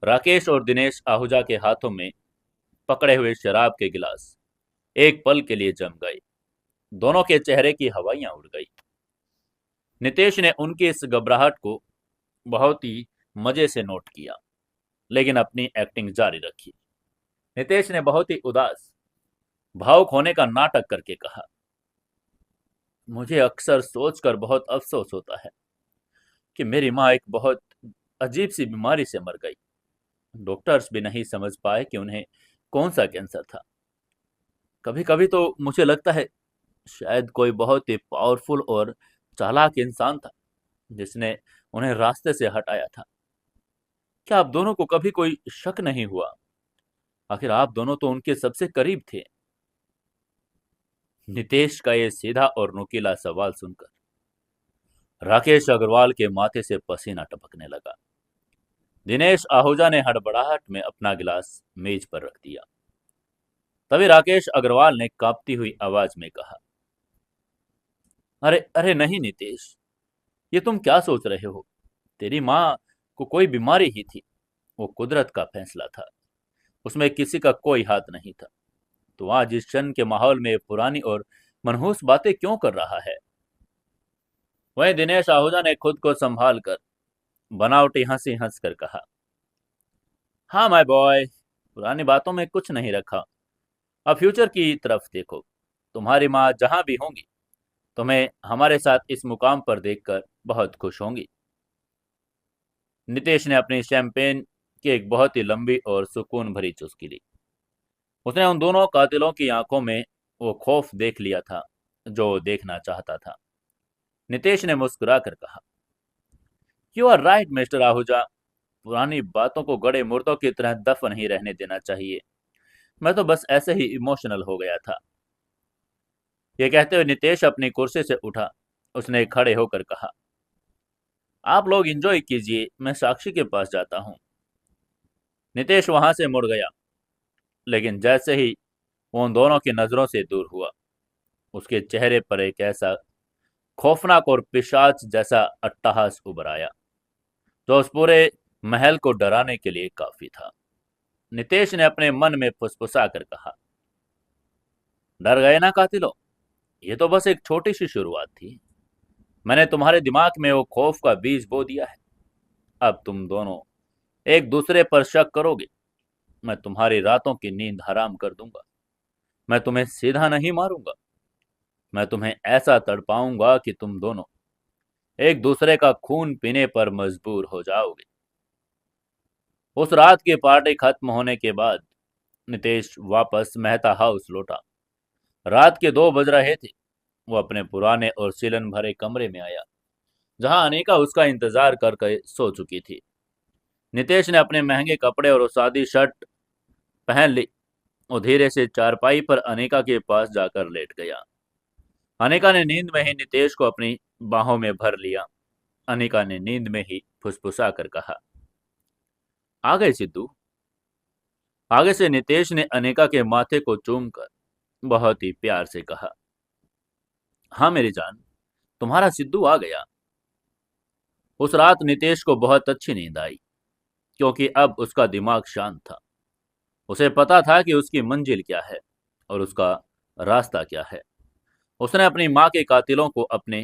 राकेश और दिनेश आहूजा के हाथों में पकड़े हुए शराब के गिलास एक पल के लिए जम गए। दोनों के चेहरे की हवाइयां उड़ गई। नितेश ने उनकी इस घबराहट को बहुत ही मजे से नोट किया, लेकिन अपनी एक्टिंग जारी रखी। नितेश ने बहुत ही उदास, भावुक होने का नाटक करके कहा, मुझे अक्सर सोचकर बहुत अफसोस होता है कि मेरी माँ एक बहुत अजीब सी बीमारी से मर गई। डॉक्टर्स भी नहीं समझ पाए कि उन्हें कौन सा कैंसर था। कभी कभी तो मुझे लगता है शायद कोई बहुत ही पावरफुल और चालाक इंसान था जिसने उन्हें रास्ते से हटाया था। क्या आप दोनों को कभी कोई शक नहीं हुआ? आखिर आप दोनों तो उनके सबसे करीब थे। नितेश का ये सीधा और नुकीला सवाल सुनकर राकेश अग्रवाल के माथे से पसीना टपकने लगा। दिनेश आहूजा ने हड़बड़ाहट में अपना गिलास मेज पर रख दिया। तभी राकेश अग्रवाल ने कांपती हुई आवाज में कहा, अरे अरे नहीं नितेश, ये तुम क्या सोच रहे हो? तेरी माँ को कोई बीमारी ही थी, वो कुदरत का फैसला था, उसमें किसी का कोई हाथ नहीं था। तो आज इस क्षण के माहौल में पुरानी और मनहूस बातें क्यों कर रहा है? वहीं दिनेश आहूजा ने खुद को संभाल कर बनावटी हंसी हंस कर कहा, हाँ माय बॉय, पुरानी बातों में कुछ नहीं रखा। अब फ्यूचर की तरफ देखो। तुम्हारी माँ जहां भी होंगी, तुम्हें हमारे साथ इस मुकाम पर देखकर बहुत खुश होंगी। नितेश ने अपनी शैंपेन की एक बहुत ही लंबी और सुकून भरी चुस्की ली। उसने उन दोनों कातिलों की आंखों में वो खौफ देख लिया था जो देखना चाहता था। नितेश ने मुस्कुरा कर कहा, you are right mister Ahuja, पुरानी बातों को गड़े मुर्दों की तरह दफन ही रहने देना चाहिए। मैं तो बस ऐसे ही इमोशनल हो गया था। ये कहते हुए नितेश अपनी कुर्सी से उठा। उसने खड़े होकर कहा, आप लोग एंजॉय कीजिए, मैं साक्षी के पास जाता हूँ। नितेश वहां से मुड़ गया, लेकिन जैसे ही वो उन दोनों की नजरों से दूर हुआ, उसके चेहरे पर एक ऐसा खौफनाक और पिशाच जैसा अट्टहास उभर आया जो उस पूरे महल को डराने के लिए काफी था। नितेश ने अपने मन में फुसफुसा कर कहा, डर गए ना कातिलों, ये तो बस एक छोटी सी शुरुआत थी। मैंने तुम्हारे दिमाग में वो खौफ का बीज बो दिया है। अब तुम दोनों एक दूसरे पर शक करोगे, मैं तुम्हारी रातों की नींद हराम कर दूंगा। मैं तुम्हें सीधा नहीं मारूंगा, मैं तुम्हें ऐसा तड़पाऊंगा कि तुम दोनों एक दूसरे का खून पीने पर मजबूर हो जाओगे। उस रात की पार्टी खत्म होने के बाद नितेश वापस मेहता हाउस लौटा। रात के 2 बज रहे थे। वो अपने पुराने और सीलन भरे कमरे में आया, जहां अनीका उसका इंतजार करके सो चुकी थी। नितेश ने अपने महंगे कपड़े और सादी शर्ट पहन ली और धीरे से चारपाई पर अनीका के पास जाकर लेट गया। अनीका ने नींद में ही नितेश को अपनी बाहों में भर लिया। अनीका ने नींद में ही फुसफुसा कर कहा, आ गए सिद्धू। आगे से नितेश ने अनीका के माथे को चूमकर बहुत ही प्यार से कहा, हाँ मेरी जान, तुम्हारा सिद्धू आ गया। उस रात नितेश को बहुत अच्छी नींद आई, क्योंकि अब उसका दिमाग शांत था। उसे पता था कि उसकी मंजिल क्या है और उसका रास्ता क्या है। उसने अपनी माँ के कातिलों को अपने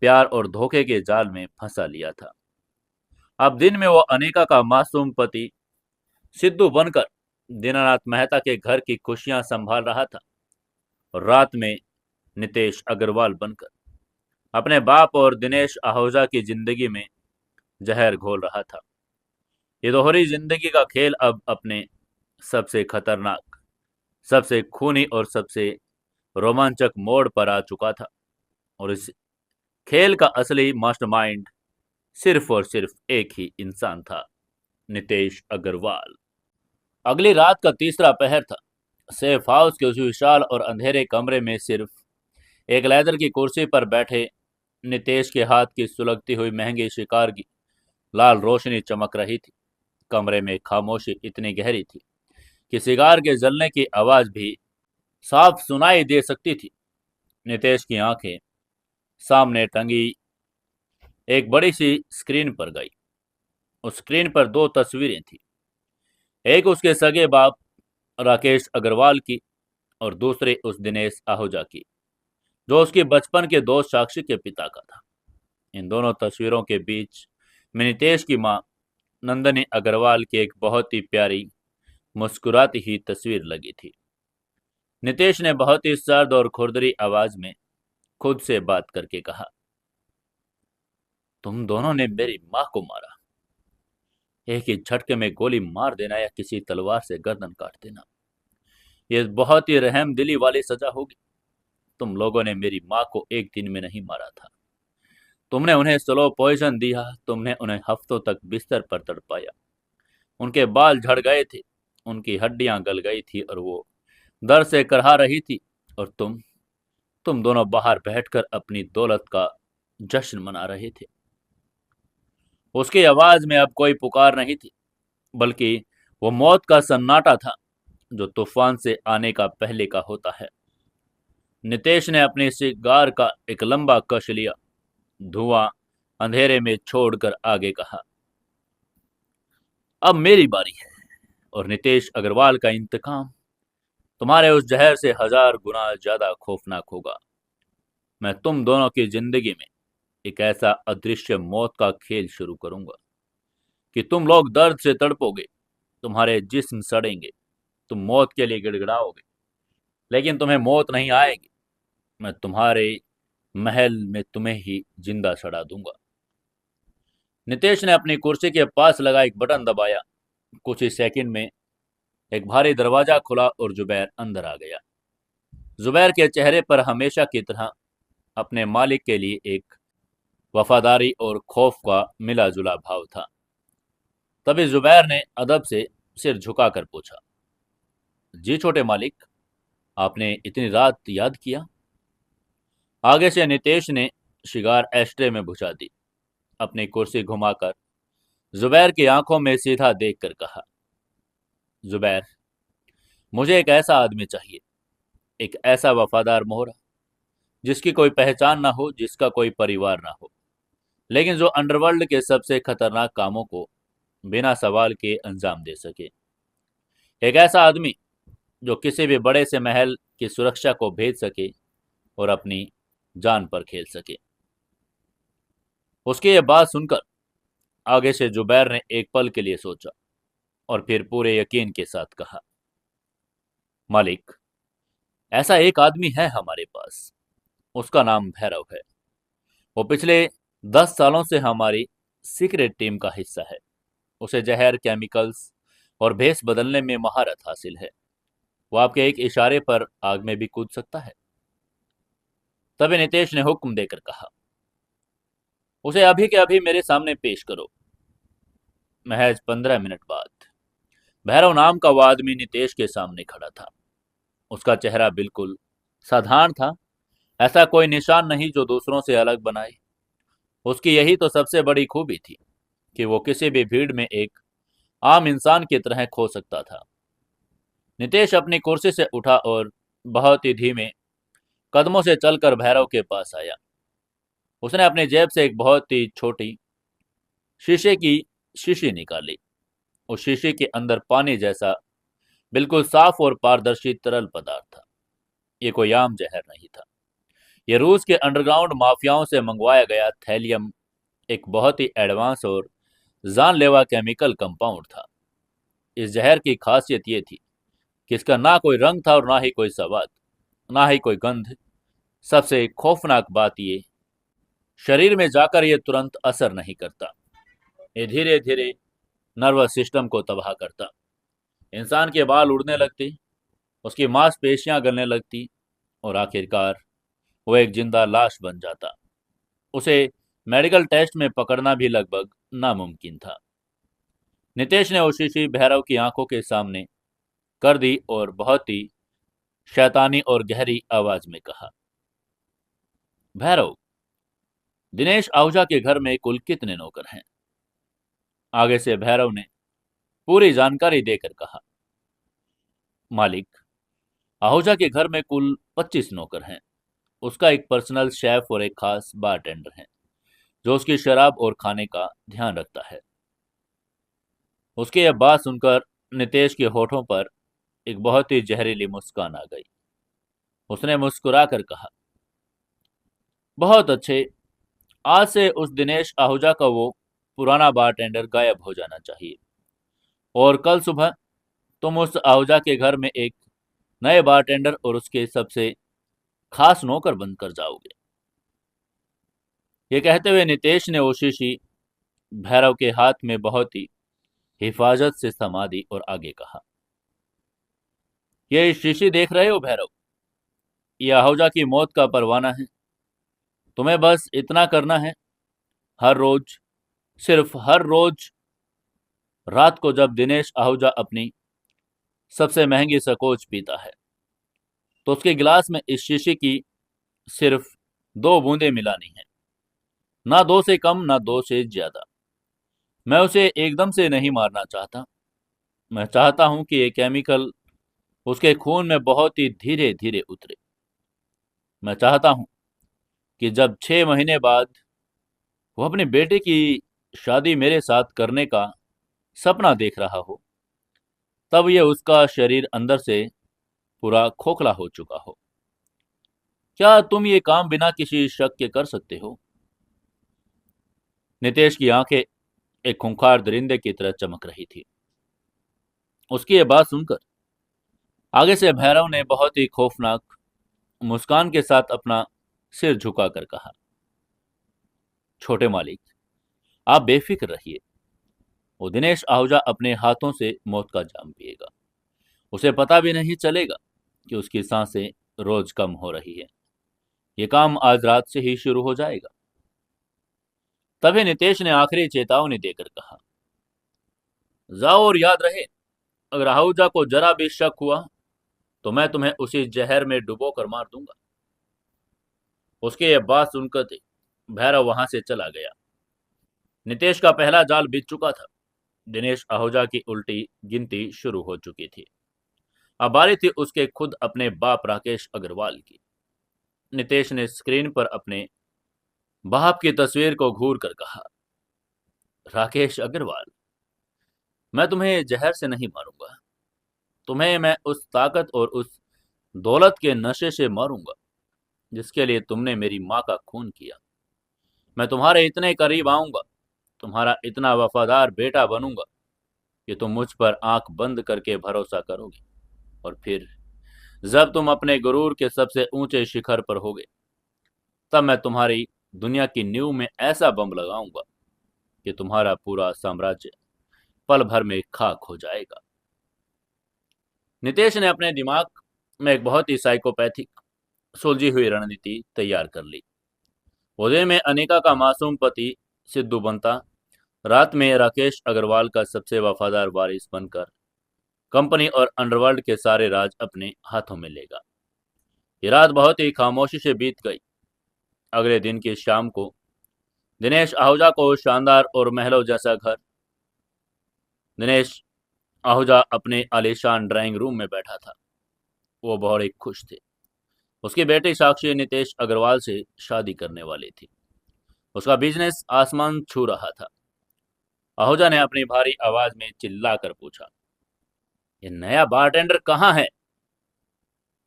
प्यार और धोखे के जाल में फंसा लिया था। अब दिन में वो अनिका का मासूम पति सिद्धू बनकर दीनानाथ मेहता के घर की खुशियां संभाल रहा था, और रात में नितेश अग्रवाल बनकर अपने बाप और दिनेश आहूजा की जिंदगी में जहर घोल रहा था। ये दोहरी जिंदगी का खेल अब अपने सबसे खतरनाक, सबसे खूनी और सबसे रोमांचक मोड़ पर आ चुका था, और इस खेल का असली मास्टरमाइंड सिर्फ और सिर्फ एक ही इंसान था, नितेश अग्रवाल। अगली रात का तीसरा पहर था। सेफ हाउस के उस विशाल और अंधेरे कमरे में सिर्फ एक लेदर की कुर्सी पर बैठे नितेश के हाथ की सुलगती हुई महंगी शिकार की लाल रोशनी चमक रही थी। कमरे में खामोशी इतनी गहरी थी कि सिगार के जलने की आवाज भी साफ सुनाई दे सकती थी। नितेश की आंखें सामने टंगी एक बड़ी सी स्क्रीन पर गई। उस स्क्रीन पर दो तस्वीरें थी, एक उसके सगे बाप राकेश अग्रवाल की और दूसरी उस दिनेश आहूजा की, जो उसके बचपन के दोस्त साक्षी के पिता का था। इन दोनों तस्वीरों के बीच में नितेश की मां नंदनी अग्रवाल की एक बहुत ही प्यारी मुस्कुराती हुई तस्वीर लगी थी। नितेश ने बहुत ही सर्द और खुरदरी आवाज में खुद से बात करके कहा, तुम दोनों ने मेरी मां को मारा। एक ही झटके में गोली मार देना या किसी तलवार से गर्दन काट देना, यह बहुत ही रहम दिली वाली सजा होगी। तुम लोगों ने मेरी मां को एक दिन में नहीं मारा था। तुमने उन्हें स्लो पॉइजन दिया, तुमने उन्हें हफ्तों तक बिस्तर पर तड़पाया। उनके बाल झड़ गए थे, उनकी हड्डियां गल गई थी और वो दर्द से करहा रही थी, और तुम दोनों बाहर बैठकर अपनी दौलत का जश्न मना रहे थे। उसकी आवाज में अब कोई पुकार नहीं थी, बल्कि वो मौत का सन्नाटा था जो तूफान से आने का पहले का होता है। नितेश ने अपनी सिगार का एक लंबा कश लिया, धुआं अंधेरे में छोड़कर आगे कहा, अब मेरी बारी है, और नितेश अग्रवाल का इंतकाम तुम्हारे उस जहर से 1000 गुना ज्यादा खौफनाक होगा। मैं तुम दोनों की जिंदगी में एक ऐसा अदृश्य मौत का खेल शुरू करूंगा कि तुम लोग दर्द से तड़पोगे, तुम्हारे जिस्म सड़ेंगे, तुम मौत के लिए गिड़गिड़ाओगे, लेकिन तुम्हें मौत नहीं आएगी। मैं तुम्हारे महल में तुम्हें ही जिंदा सड़ा दूंगा। नितेश ने अपनी कुर्सी के पास लगा एक बटन दबाया। कुछ ही सेकंड में एक भारी दरवाजा खुला और जुबैर अंदर आ गया। जुबैर के चेहरे पर हमेशा की तरह अपने मालिक के लिए एक वफादारी और खौफ का मिला जुला भाव था। तभी जुबैर ने अदब से सिर झुकाकर पूछा, जी छोटे मालिक, आपने इतनी रात याद किया? आगे से नितेश ने शिगार एस्ट्रे में बुझा दी। अपनी कुर्सी घुमाकर जुबैर की आंखों में सीधा देखकर कहा, जुबैर, मुझे एक ऐसा आदमी चाहिए, एक ऐसा वफादार मोहरा जिसकी कोई पहचान ना हो, जिसका कोई परिवार ना हो, लेकिन जो अंडरवर्ल्ड के सबसे खतरनाक कामों को बिना सवाल के अंजाम दे सके। एक ऐसा आदमी जो किसी भी बड़े से महल की सुरक्षा को भेज सके और अपनी जान पर खेल सके। उसकी यह बात सुनकर आगे से जुबैर ने एक पल के लिए सोचा और फिर पूरे यकीन के साथ कहा, मालिक, ऐसा एक आदमी है हमारे पास, उसका नाम भैरव है। वो पिछले 10 सालों से हमारी सीक्रेट टीम का हिस्सा है। उसे जहर, केमिकल्स और भेस बदलने में महारत हासिल है। वो आपके एक इशारे पर आग में भी कूद सकता है। तभी नितेश ने हुक्म देकर कहा, उसे अभी के अभी मेरे सामने पेश करो। महज 15 मिनट बाद भैरव नाम का वो आदमी नितेश के सामने खड़ा था। उसका चेहरा बिल्कुल साधारण था, ऐसा कोई निशान नहीं जो दूसरों से अलग बनाए। उसकी यही तो सबसे बड़ी खूबी थी कि वो किसी भी भीड़ में एक आम इंसान की तरह खो सकता था। नितेश अपनी कुर्सी से उठा और बहुत ही धीमे कदमों से चलकर भैरव के पास आया। उसने अपनी जेब से एक बहुत ही छोटी शीशे की शीशी निकाली। उस शीशे के अंदर पानी जैसा बिल्कुल साफ और पारदर्शी तरल पदार्थ था। ये कोई आम जहर नहीं था। ये रूस के अंडरग्राउंड माफियाओं से मंगवाया गया थैलियम एक बहुत ही एडवांस और जानलेवा केमिकल कंपाउंड था। इस जहर की खासियत ये थी कि इसका ना कोई रंग था और ना ही कोई स्वाद, ना ही कोई गंध। सबसे खौफनाक बात ये, शरीर में जाकर ये तुरंत असर नहीं करता। ये धीरे धीरे नर्वस सिस्टम को तबाह करता। इंसान के बाल उड़ने लगते, उसकी मांसपेशियां गलने लगती और आखिरकार वो एक जिंदा लाश बन जाता। उसे मेडिकल टेस्ट में पकड़ना भी लगभग नामुमकिन था। नितेश ने वो शीशी भैरव की आंखों के सामने कर दी और बहुत ही शैतानी और गहरी आवाज में कहा, भैरव, दिनेश आहूजा के घर में कुल कितने नौकर हैं? आगे से भैरव ने पूरी जानकारी देकर कहा, मालिक, आहूजा के घर में कुल 25 नौकर हैं। उसका एक पर्सनल शेफ और एक खास बारटेंडर है जो उसकी शराब और खाने का ध्यान रखता है। उसके यह बात सुनकर नितेश के होठों पर एक बहुत ही जहरीली मुस्कान आ गई। उसने मुस्कुरा कर कहा, बहुत अच्छे, आज से उस दिनेश आहूजा का वो पुराना बारटेंडर गायब हो जाना चाहिए और कल सुबह तुम उस आहूजा के घर में एक नए बारटेंडर और उसके सबसे खास नौकर बनकर जाओगे। ये कहते हुए नितेश ने वो शीशी भैरव के हाथ में बहुत ही हिफाजत से थमा दी और आगे कहा, ये शीशी देख रहे हो भैरव, ये आहूजा की मौत का परवाना है। तुम्हें बस इतना करना है, हर रोज, सिर्फ हर रोज रात को जब दिनेश आहूजा अपनी सबसे महंगी सकोच पीता है तो उसके गिलास में इस शीशी की सिर्फ 2 बूंदें मिलानी है, ना 2 से कम ना 2 से ज्यादा। मैं उसे एकदम से नहीं मारना चाहता। मैं चाहता हूं कि ये केमिकल उसके खून में बहुत ही धीरे धीरे उतरे। मैं चाहता हूं कि जब 6 महीने बाद वो अपनी बेटे की शादी मेरे साथ करने का सपना देख रहा हो, तब ये उसका शरीर अंदर से पूरा खोखला हो चुका हो। क्या तुम ये काम बिना किसी शक के कर सकते हो? नितेश की आंखें एक खूंखार दरिंदे की तरह चमक रही थी। उसकी ये बात सुनकर आगे से भैरव ने बहुत ही खौफनाक मुस्कान के साथ अपना सिर झुकाकर कहा, छोटे मालिक, आप बेफिक्र रहिए। वो दिनेश आहूजा अपने हाथों से मौत का जाम पिएगा। उसे पता भी नहीं चलेगा कि उसकी सांसें रोज कम हो रही है। ये काम आज रात से ही शुरू हो जाएगा। तभी नितेश ने आखिरी चेतावनी देकर कहा, जाओ और याद रहे, अगर आहूजा को जरा भी शक हुआ तो मैं तुम्हें उसी जहर में डुबो कर मार दूंगा। उसके यह बात सुनकर थे भैरव वहां से चला गया। नितेश का पहला जाल बीत चुका था। दिनेश आहूजा की उल्टी गिनती शुरू हो चुकी थी। अब बारी थी उसके खुद अपने बाप राकेश अग्रवाल की। नितेश ने स्क्रीन पर अपने बाप की तस्वीर को घूर कर कहा, राकेश अग्रवाल, मैं तुम्हें जहर से नहीं मारूंगा। तुम्हें मैं उस ताकत और उस दौलत के नशे से मारूंगा जिसके लिए तुमने मेरी माँ का खून किया। मैं तुम्हारे इतने करीब आऊंगा, तुम्हारा इतना वफादार बेटा बनूंगा कि तुम मुझ पर आंख बंद करके भरोसा करोगे। और फिर जब तुम अपने गुरूर के सबसे ऊंचे शिखर पर होगे, तब मैं तुम्हारी दुनिया की नींव में ऐसा बम लगाऊंगा कि तुम्हारा पूरा साम्राज्य पल भर में खाक हो जाएगा। नितेश ने अपने दिमाग में एक बहुत ही साइकोपैथिक सुलझी हुई रणनीति तैयार कर ली। वो दिन में अनिका का मासूम पति सिद्धू बनता, रात में राकेश अग्रवाल का सबसे वफादार वारिस बनकर कंपनी और अंडरवर्ल्ड के सारे राज अपने हाथों में लेगा। ये रात बहुत ही खामोशी से बीत गई। अगले दिन की शाम को दिनेश आहूजा को शानदार और महलों जैसा घर। दिनेश आहूजा अपने आलीशान ड्राइंग रूम में बैठा था। वो बहुत ही खुश थे। उसकी बेटी साक्षी नितेश अग्रवाल से शादी करने वाली थी। उसका बिजनेस आसमान छू रहा था। आहूजा ने अपनी भारी आवाज में चिल्लाकर पूछा, ये नया बारटेंडर कहाँ है?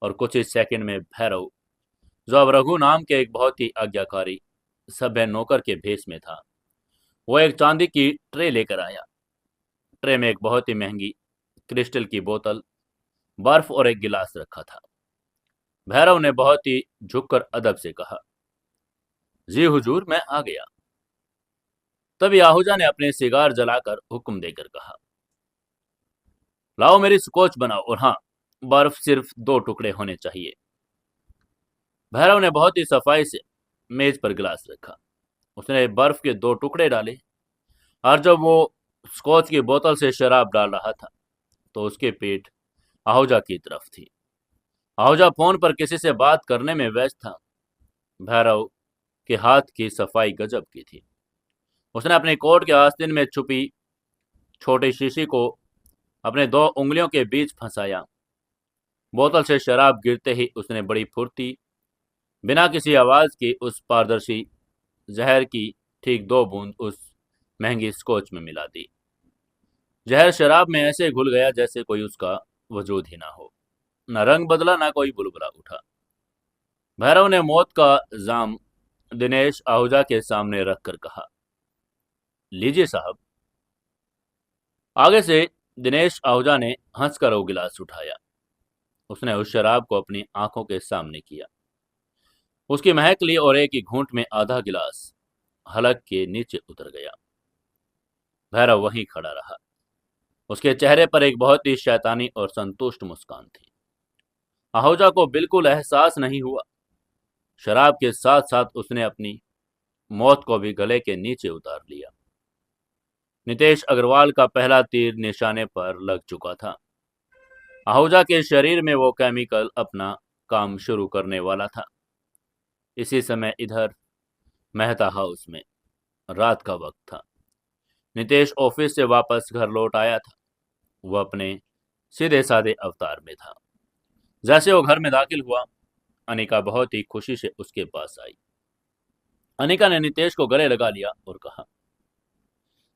और कुछ ही सेकंड में भैरव जो अब रघु नाम के एक बहुत ही आज्ञाकारी सभ्य नौकर के भेष में था। वो एक चांदी की ट्रे लेकर आया। ट्रे में एक बहुत ही महंगी क्रिस्टल की बोतल, बर्फ और एक गिलास रखा था। भैरव ने बहुत ही झुककर अदब से कहा, जी हुजूर, मैं आ गया। तभी आहूजा ने अपने सिगार जलाकर हुक्म देकर कहा, लाओ मेरी स्कॉच बनाओ, और हाँ, बर्फ सिर्फ 2 टुकड़े होने चाहिए। भैरव ने बहुत ही सफाई से मेज पर गिलास रखा। उसने बर्फ के 2 टुकड़े डाले, और जब वो स्कॉच की बोतल से शराब डाल रहा था तो उसके पीठ आहूजा की तरफ थी। आहूजा फोन पर किसी से बात करने में व्यस्त था। भैरव के हाथ की सफाई गजब की थी। उसने अपने कोट के आस्तीन में छुपी छोटी शीशी को अपने 2 उंगलियों के बीच फंसाया। बोतल से शराब गिरते ही उसने बड़ी फुर्ती, बिना किसी आवाज के उस पारदर्शी जहर की ठीक 2 बूंद उस महंगी स्कॉच में मिला दी। जहर शराब में ऐसे घुल गया जैसे कोई उसका वजूद ही ना हो। न रंग बदला, ना कोई बुलबुला उठा। भैरव ने मौत का जाम दिनेश आहूजा के सामने रखकर कहा, लीजिए साहब। आगे से दिनेश आहूजा ने हंसकर वो गिलास उठाया। उसने उस शराब को अपनी आंखों के सामने किया। उसकी महक ली और एक ही घूंट में आधा गिलास हलक के नीचे उतर गया। भैरव वहीं खड़ा रहा। उसके चेहरे पर एक बहुत ही शैतानी और संतुष्ट मुस्कान थी। आहूजा को बिल्कुल एहसास नहीं हुआ। शराब के साथ साथ उसने अपनी मौत को भी गले के नीचे उतार लिया। नितेश अग्रवाल का पहला तीर निशाने पर लग चुका था। आहूजा के शरीर में वो केमिकल अपना काम शुरू करने वाला था। इसी समय इधर मेहता हाउस में रात का वक्त था। नितेश ऑफिस से वापस घर लौट आया था। वह अपने सीधे साधे अवतार में था। जैसे वो घर में दाखिल हुआ, अनिका बहुत ही खुशी से उसके पास आई। अनिका ने नितेश को गले लगा लिया और कहा,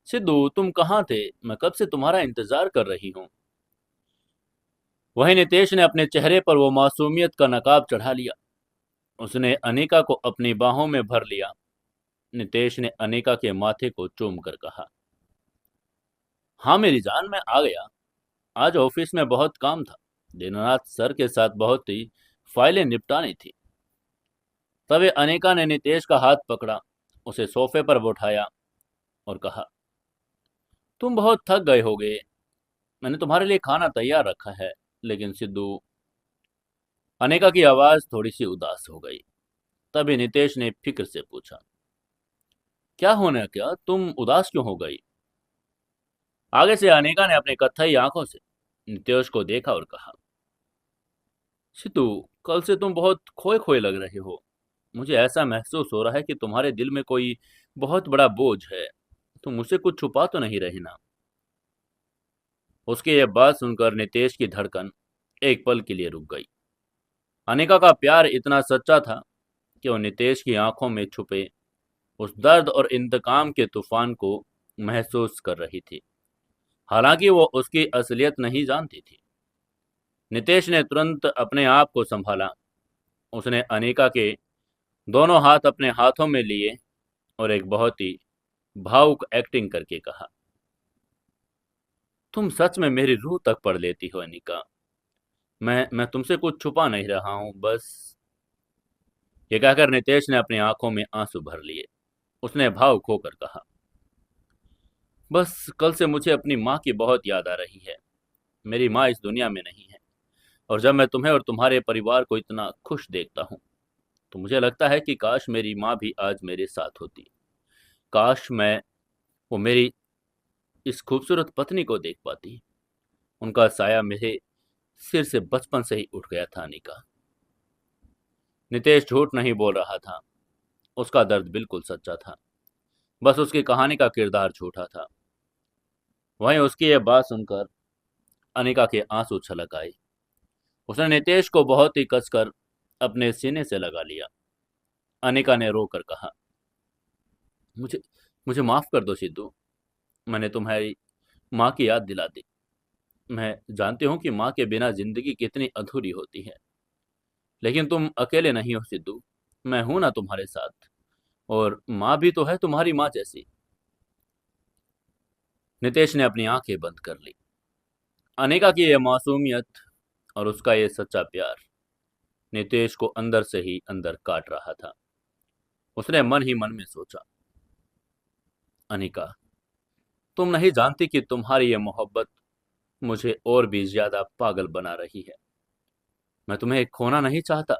सिद्धू, तुम कहाँ थे? मैं कब से तुम्हारा इंतजार कर रही हूँ। वहीं नितेश ने अपने चेहरे पर वो मासूमियत का नकाब चढ़ा लिया। उसने अनिका को अपनी बाहों में भर लिया। नितेश ने अनिका के माथे को चूम कर कहा, हाँ मेरी जान, मैं आ गया। आज ऑफिस में बहुत काम था। दिनरात सर के साथ बहुत ही फाइलें निपटानी थी। तभी अनिका ने नितेश का हाथ पकड़ा, उसे सोफे पर बैठाया और कहा, तुम बहुत थक गए होगे। मैंने तुम्हारे लिए खाना तैयार रखा है। लेकिन सिद्धू, अनिका की आवाज थोड़ी सी उदास हो गई। तभी नितेश ने फिक्र से पूछा, क्या होना, क्या तुम उदास क्यों हो गई? आगे से अनिका ने अपनी कत्थई आंखों से नितेश को देखा और कहा, सिद्धू, कल से तुम बहुत खोए खोए लग रहे हो। मुझे ऐसा महसूस हो रहा है कि तुम्हारे दिल में कोई बहुत बड़ा बोझ है। तुम मुझसे कुछ छुपा तो नहीं रहे ना? उसकी यह बात सुनकर नितेश की धड़कन एक पल के लिए रुक गई। अनिका का प्यार इतना सच्चा था कि वो नितेश की आंखों में छुपे उस दर्द और इंतकाम के तूफान को महसूस कर रही थी। हालांकि वो उसकी असलियत नहीं जानती थी। नितेश ने तुरंत अपने आप को संभाला। उसने अनिका के दोनों हाथ अपने हाथों में लिए और एक बहुत ही भावुक एक्टिंग करके कहा, तुम सच में मेरी रूह तक पढ़ लेती हो अनिका। मैं तुमसे कुछ छुपा नहीं रहा हूं, बस। ये कहकर नितेश ने अपनी आंखों में आंसू भर लिए। उसने भावुक होकर कहा, बस कल से मुझे अपनी माँ की बहुत याद आ रही है। मेरी माँ इस दुनिया में नहीं है, और जब मैं तुम्हें और तुम्हारे परिवार को इतना खुश देखता हूँ तो मुझे लगता है कि काश मेरी माँ भी आज मेरे साथ होती। काश मैं वो मेरी इस खूबसूरत पत्नी को देख पाती। उनका साया मेरे सिर से बचपन से ही उठ गया था अनिका। नितेश झूठ नहीं बोल रहा था। उसका दर्द बिल्कुल सच्चा था। बस उसकी कहानी का किरदार झूठा था। वहीं उसकी यह बात सुनकर अनिका के आंसू छलक आए। उसने नितेश को बहुत ही कसकर अपने सीने से लगा लिया। अनिका ने रोकर कहा, मुझे मुझे माफ कर दो सिद्धू। मैंने तुम्हारी माँ की याद दिला दी। मैं जानती हूँ कि माँ के बिना जिंदगी कितनी अधूरी होती है। लेकिन तुम अकेले नहीं हो सिद्धू, मैं हूं ना तुम्हारे साथ। और माँ भी तो है तुम्हारी माँ जैसी। नितेश ने अपनी आंखें बंद कर ली। अनिका की यह मासूमियत और उसका ये सच्चा प्यार नितेश को अंदर से ही अंदर काट रहा था। उसने मन ही मन में सोचा, अनिका, तुम नहीं जानती कि तुम्हारी ये मोहब्बत मुझे और भी ज्यादा पागल बना रही है। मैं तुम्हें खोना नहीं चाहता,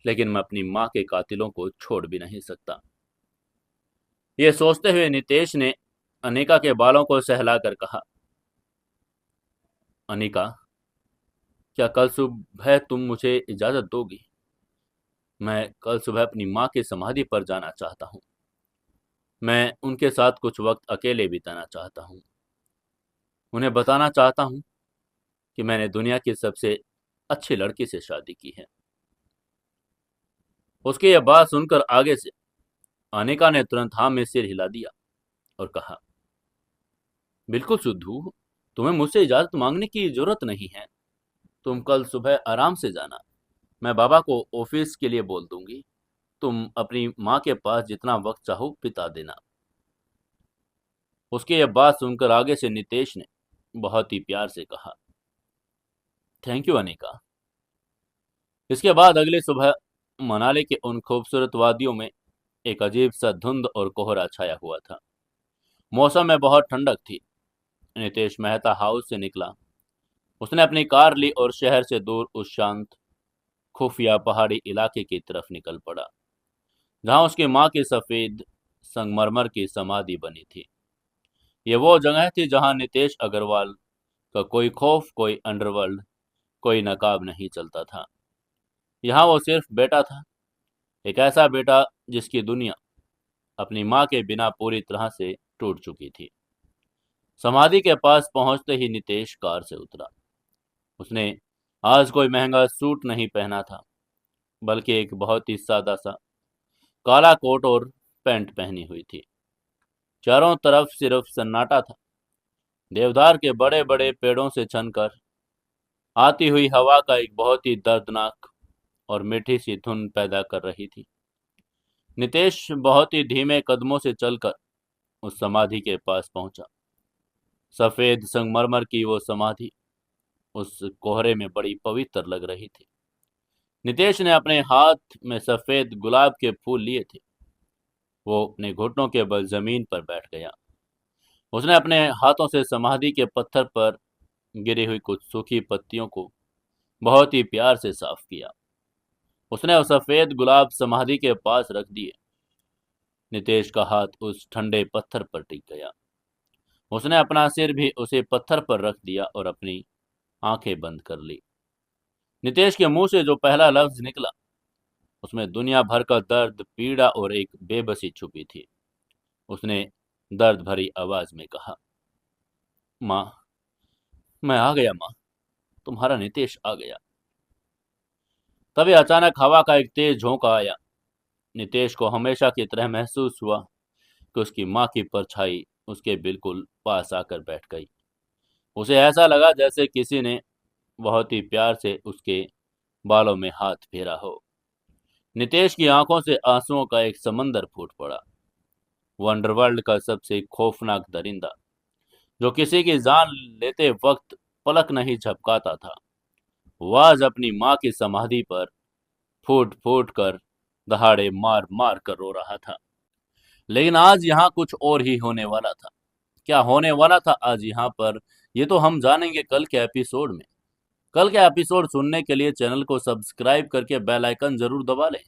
लेकिन मैं अपनी माँ के कातिलों को छोड़ भी नहीं सकता। ये सोचते हुए नितेश ने अनिका के बालों को सहलाकर कहा, अनिका, क्या कल सुबह तुम मुझे इजाजत दोगी? मैं कल सुबह अपनी माँ की समाधि पर जाना चाहता हूँ। मैं उनके साथ कुछ वक्त अकेले बिताना चाहता हूँ। उन्हें बताना चाहता हूँ कि मैंने दुनिया की सबसे अच्छी लड़की से शादी की है। उसकी यह बात सुनकर आगे से अनिका ने तुरंत हाँ में सिर हिला दिया और कहा, बिल्कुल सिद्धू, तुम्हें मुझसे इजाजत मांगने की जरूरत नहीं है। तुम कल सुबह आराम से जाना। मैं बाबा को ऑफिस के लिए बोल दूंगी। तुम अपनी माँ के पास जितना वक्त चाहो बिता देना। उसकी यह बात सुनकर आगे से नितेश ने बहुत ही प्यार से कहा, थैंक यू अनिका। इसके बाद अगली सुबह मनाली के उन खूबसूरत वादियों में एक अजीब सा धुंध और कोहरा छाया हुआ था। मौसम में बहुत ठंडक थी। नितेश मेहता हाउस से निकला। उसने अपनी कार ली और शहर से दूर उस शांत खुफिया पहाड़ी इलाके की तरफ निकल पड़ा, जहां उसकी माँ की सफेद संगमरमर की समाधि बनी थी। ये वो जगह थी जहां नितेश अग्रवाल का कोई खौफ, कोई अंडरवर्ल्ड, कोई नकाब नहीं चलता था। यहाँ वो सिर्फ बेटा था, एक ऐसा बेटा जिसकी दुनिया अपनी माँ के बिना पूरी तरह से टूट चुकी थी। समाधि के पास पहुंचते ही नितेश कार से उतरा। उसने आज कोई महंगा सूट नहीं पहना था, बल्कि एक बहुत ही सादा सा काला कोट और पैंट पहनी हुई थी। चारों तरफ सिर्फ सन्नाटा था। देवदार के बड़े बड़े पेड़ों से छनकर आती हुई हवा का एक बहुत ही दर्दनाक और मीठी सी धुन पैदा कर रही थी। नितेश बहुत ही धीमे कदमों से चलकर उस समाधि के पास पहुंचा। सफेद संगमरमर की वो समाधि उस कोहरे में बड़ी पवित्र लग रही थी। नितेश ने अपने हाथ में सफेद गुलाब के फूल लिए थे। वो अपने घुटनों के बल जमीन पर बैठ गया। उसने अपने हाथों से समाधि के पत्थर पर गिरी हुई कुछ सूखी पत्तियों को बहुत ही प्यार से साफ किया। उसने वो सफेद गुलाब समाधि के पास रख दिए। नितेश का हाथ उस ठंडे पत्थर पर टिक गया। उसने अपना सिर भी उसे पत्थर पर रख दिया और अपनी आंखें बंद कर ली। नितेश के मुंह से जो पहला लफ्ज निकला, उसमें दुनिया भर का दर्द, पीड़ा और एक बेबसी छुपी थी। उसने दर्द भरी आवाज में कहा, माँ, मैं आ गया माँ, तुम्हारा नितेश आ गया। तभी अचानक हवा का एक तेज झोंका आया। नितेश को हमेशा की तरह महसूस हुआ कि उसकी माँ की परछाई उसके बिल्कुल पास आकर बैठ गई। उसे ऐसा लगा जैसे किसी ने बहुत ही प्यार से उसके बालों में हाथ फेरा हो। नितेश की आंखों से आंसुओं का एक समंदर फूट पड़ा। वंडरवर्ल्ड का सबसे खौफनाक दरिंदा, जो किसी की जान लेते वक्त पलक नहीं झपकाता था, वह आज अपनी माँ की समाधि पर फूट फूट कर, दहाड़े मार मार कर रो रहा था। लेकिन आज यहाँ कुछ और ही होने वाला था। क्या होने वाला था आज यहाँ पर, ये तो हम जानेंगे कल के एपिसोड में। कल के एपिसोड सुनने के लिए चैनल को सब्सक्राइब करके बेल आइकन जरूर दबा लें।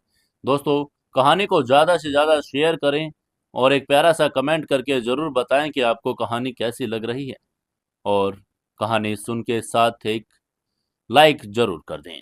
दोस्तों, कहानी को ज़्यादा से ज़्यादा शेयर करें और एक प्यारा सा कमेंट करके ज़रूर बताएं कि आपको कहानी कैसी लग रही है। और कहानी सुन के साथ एक लाइक ज़रूर कर दें।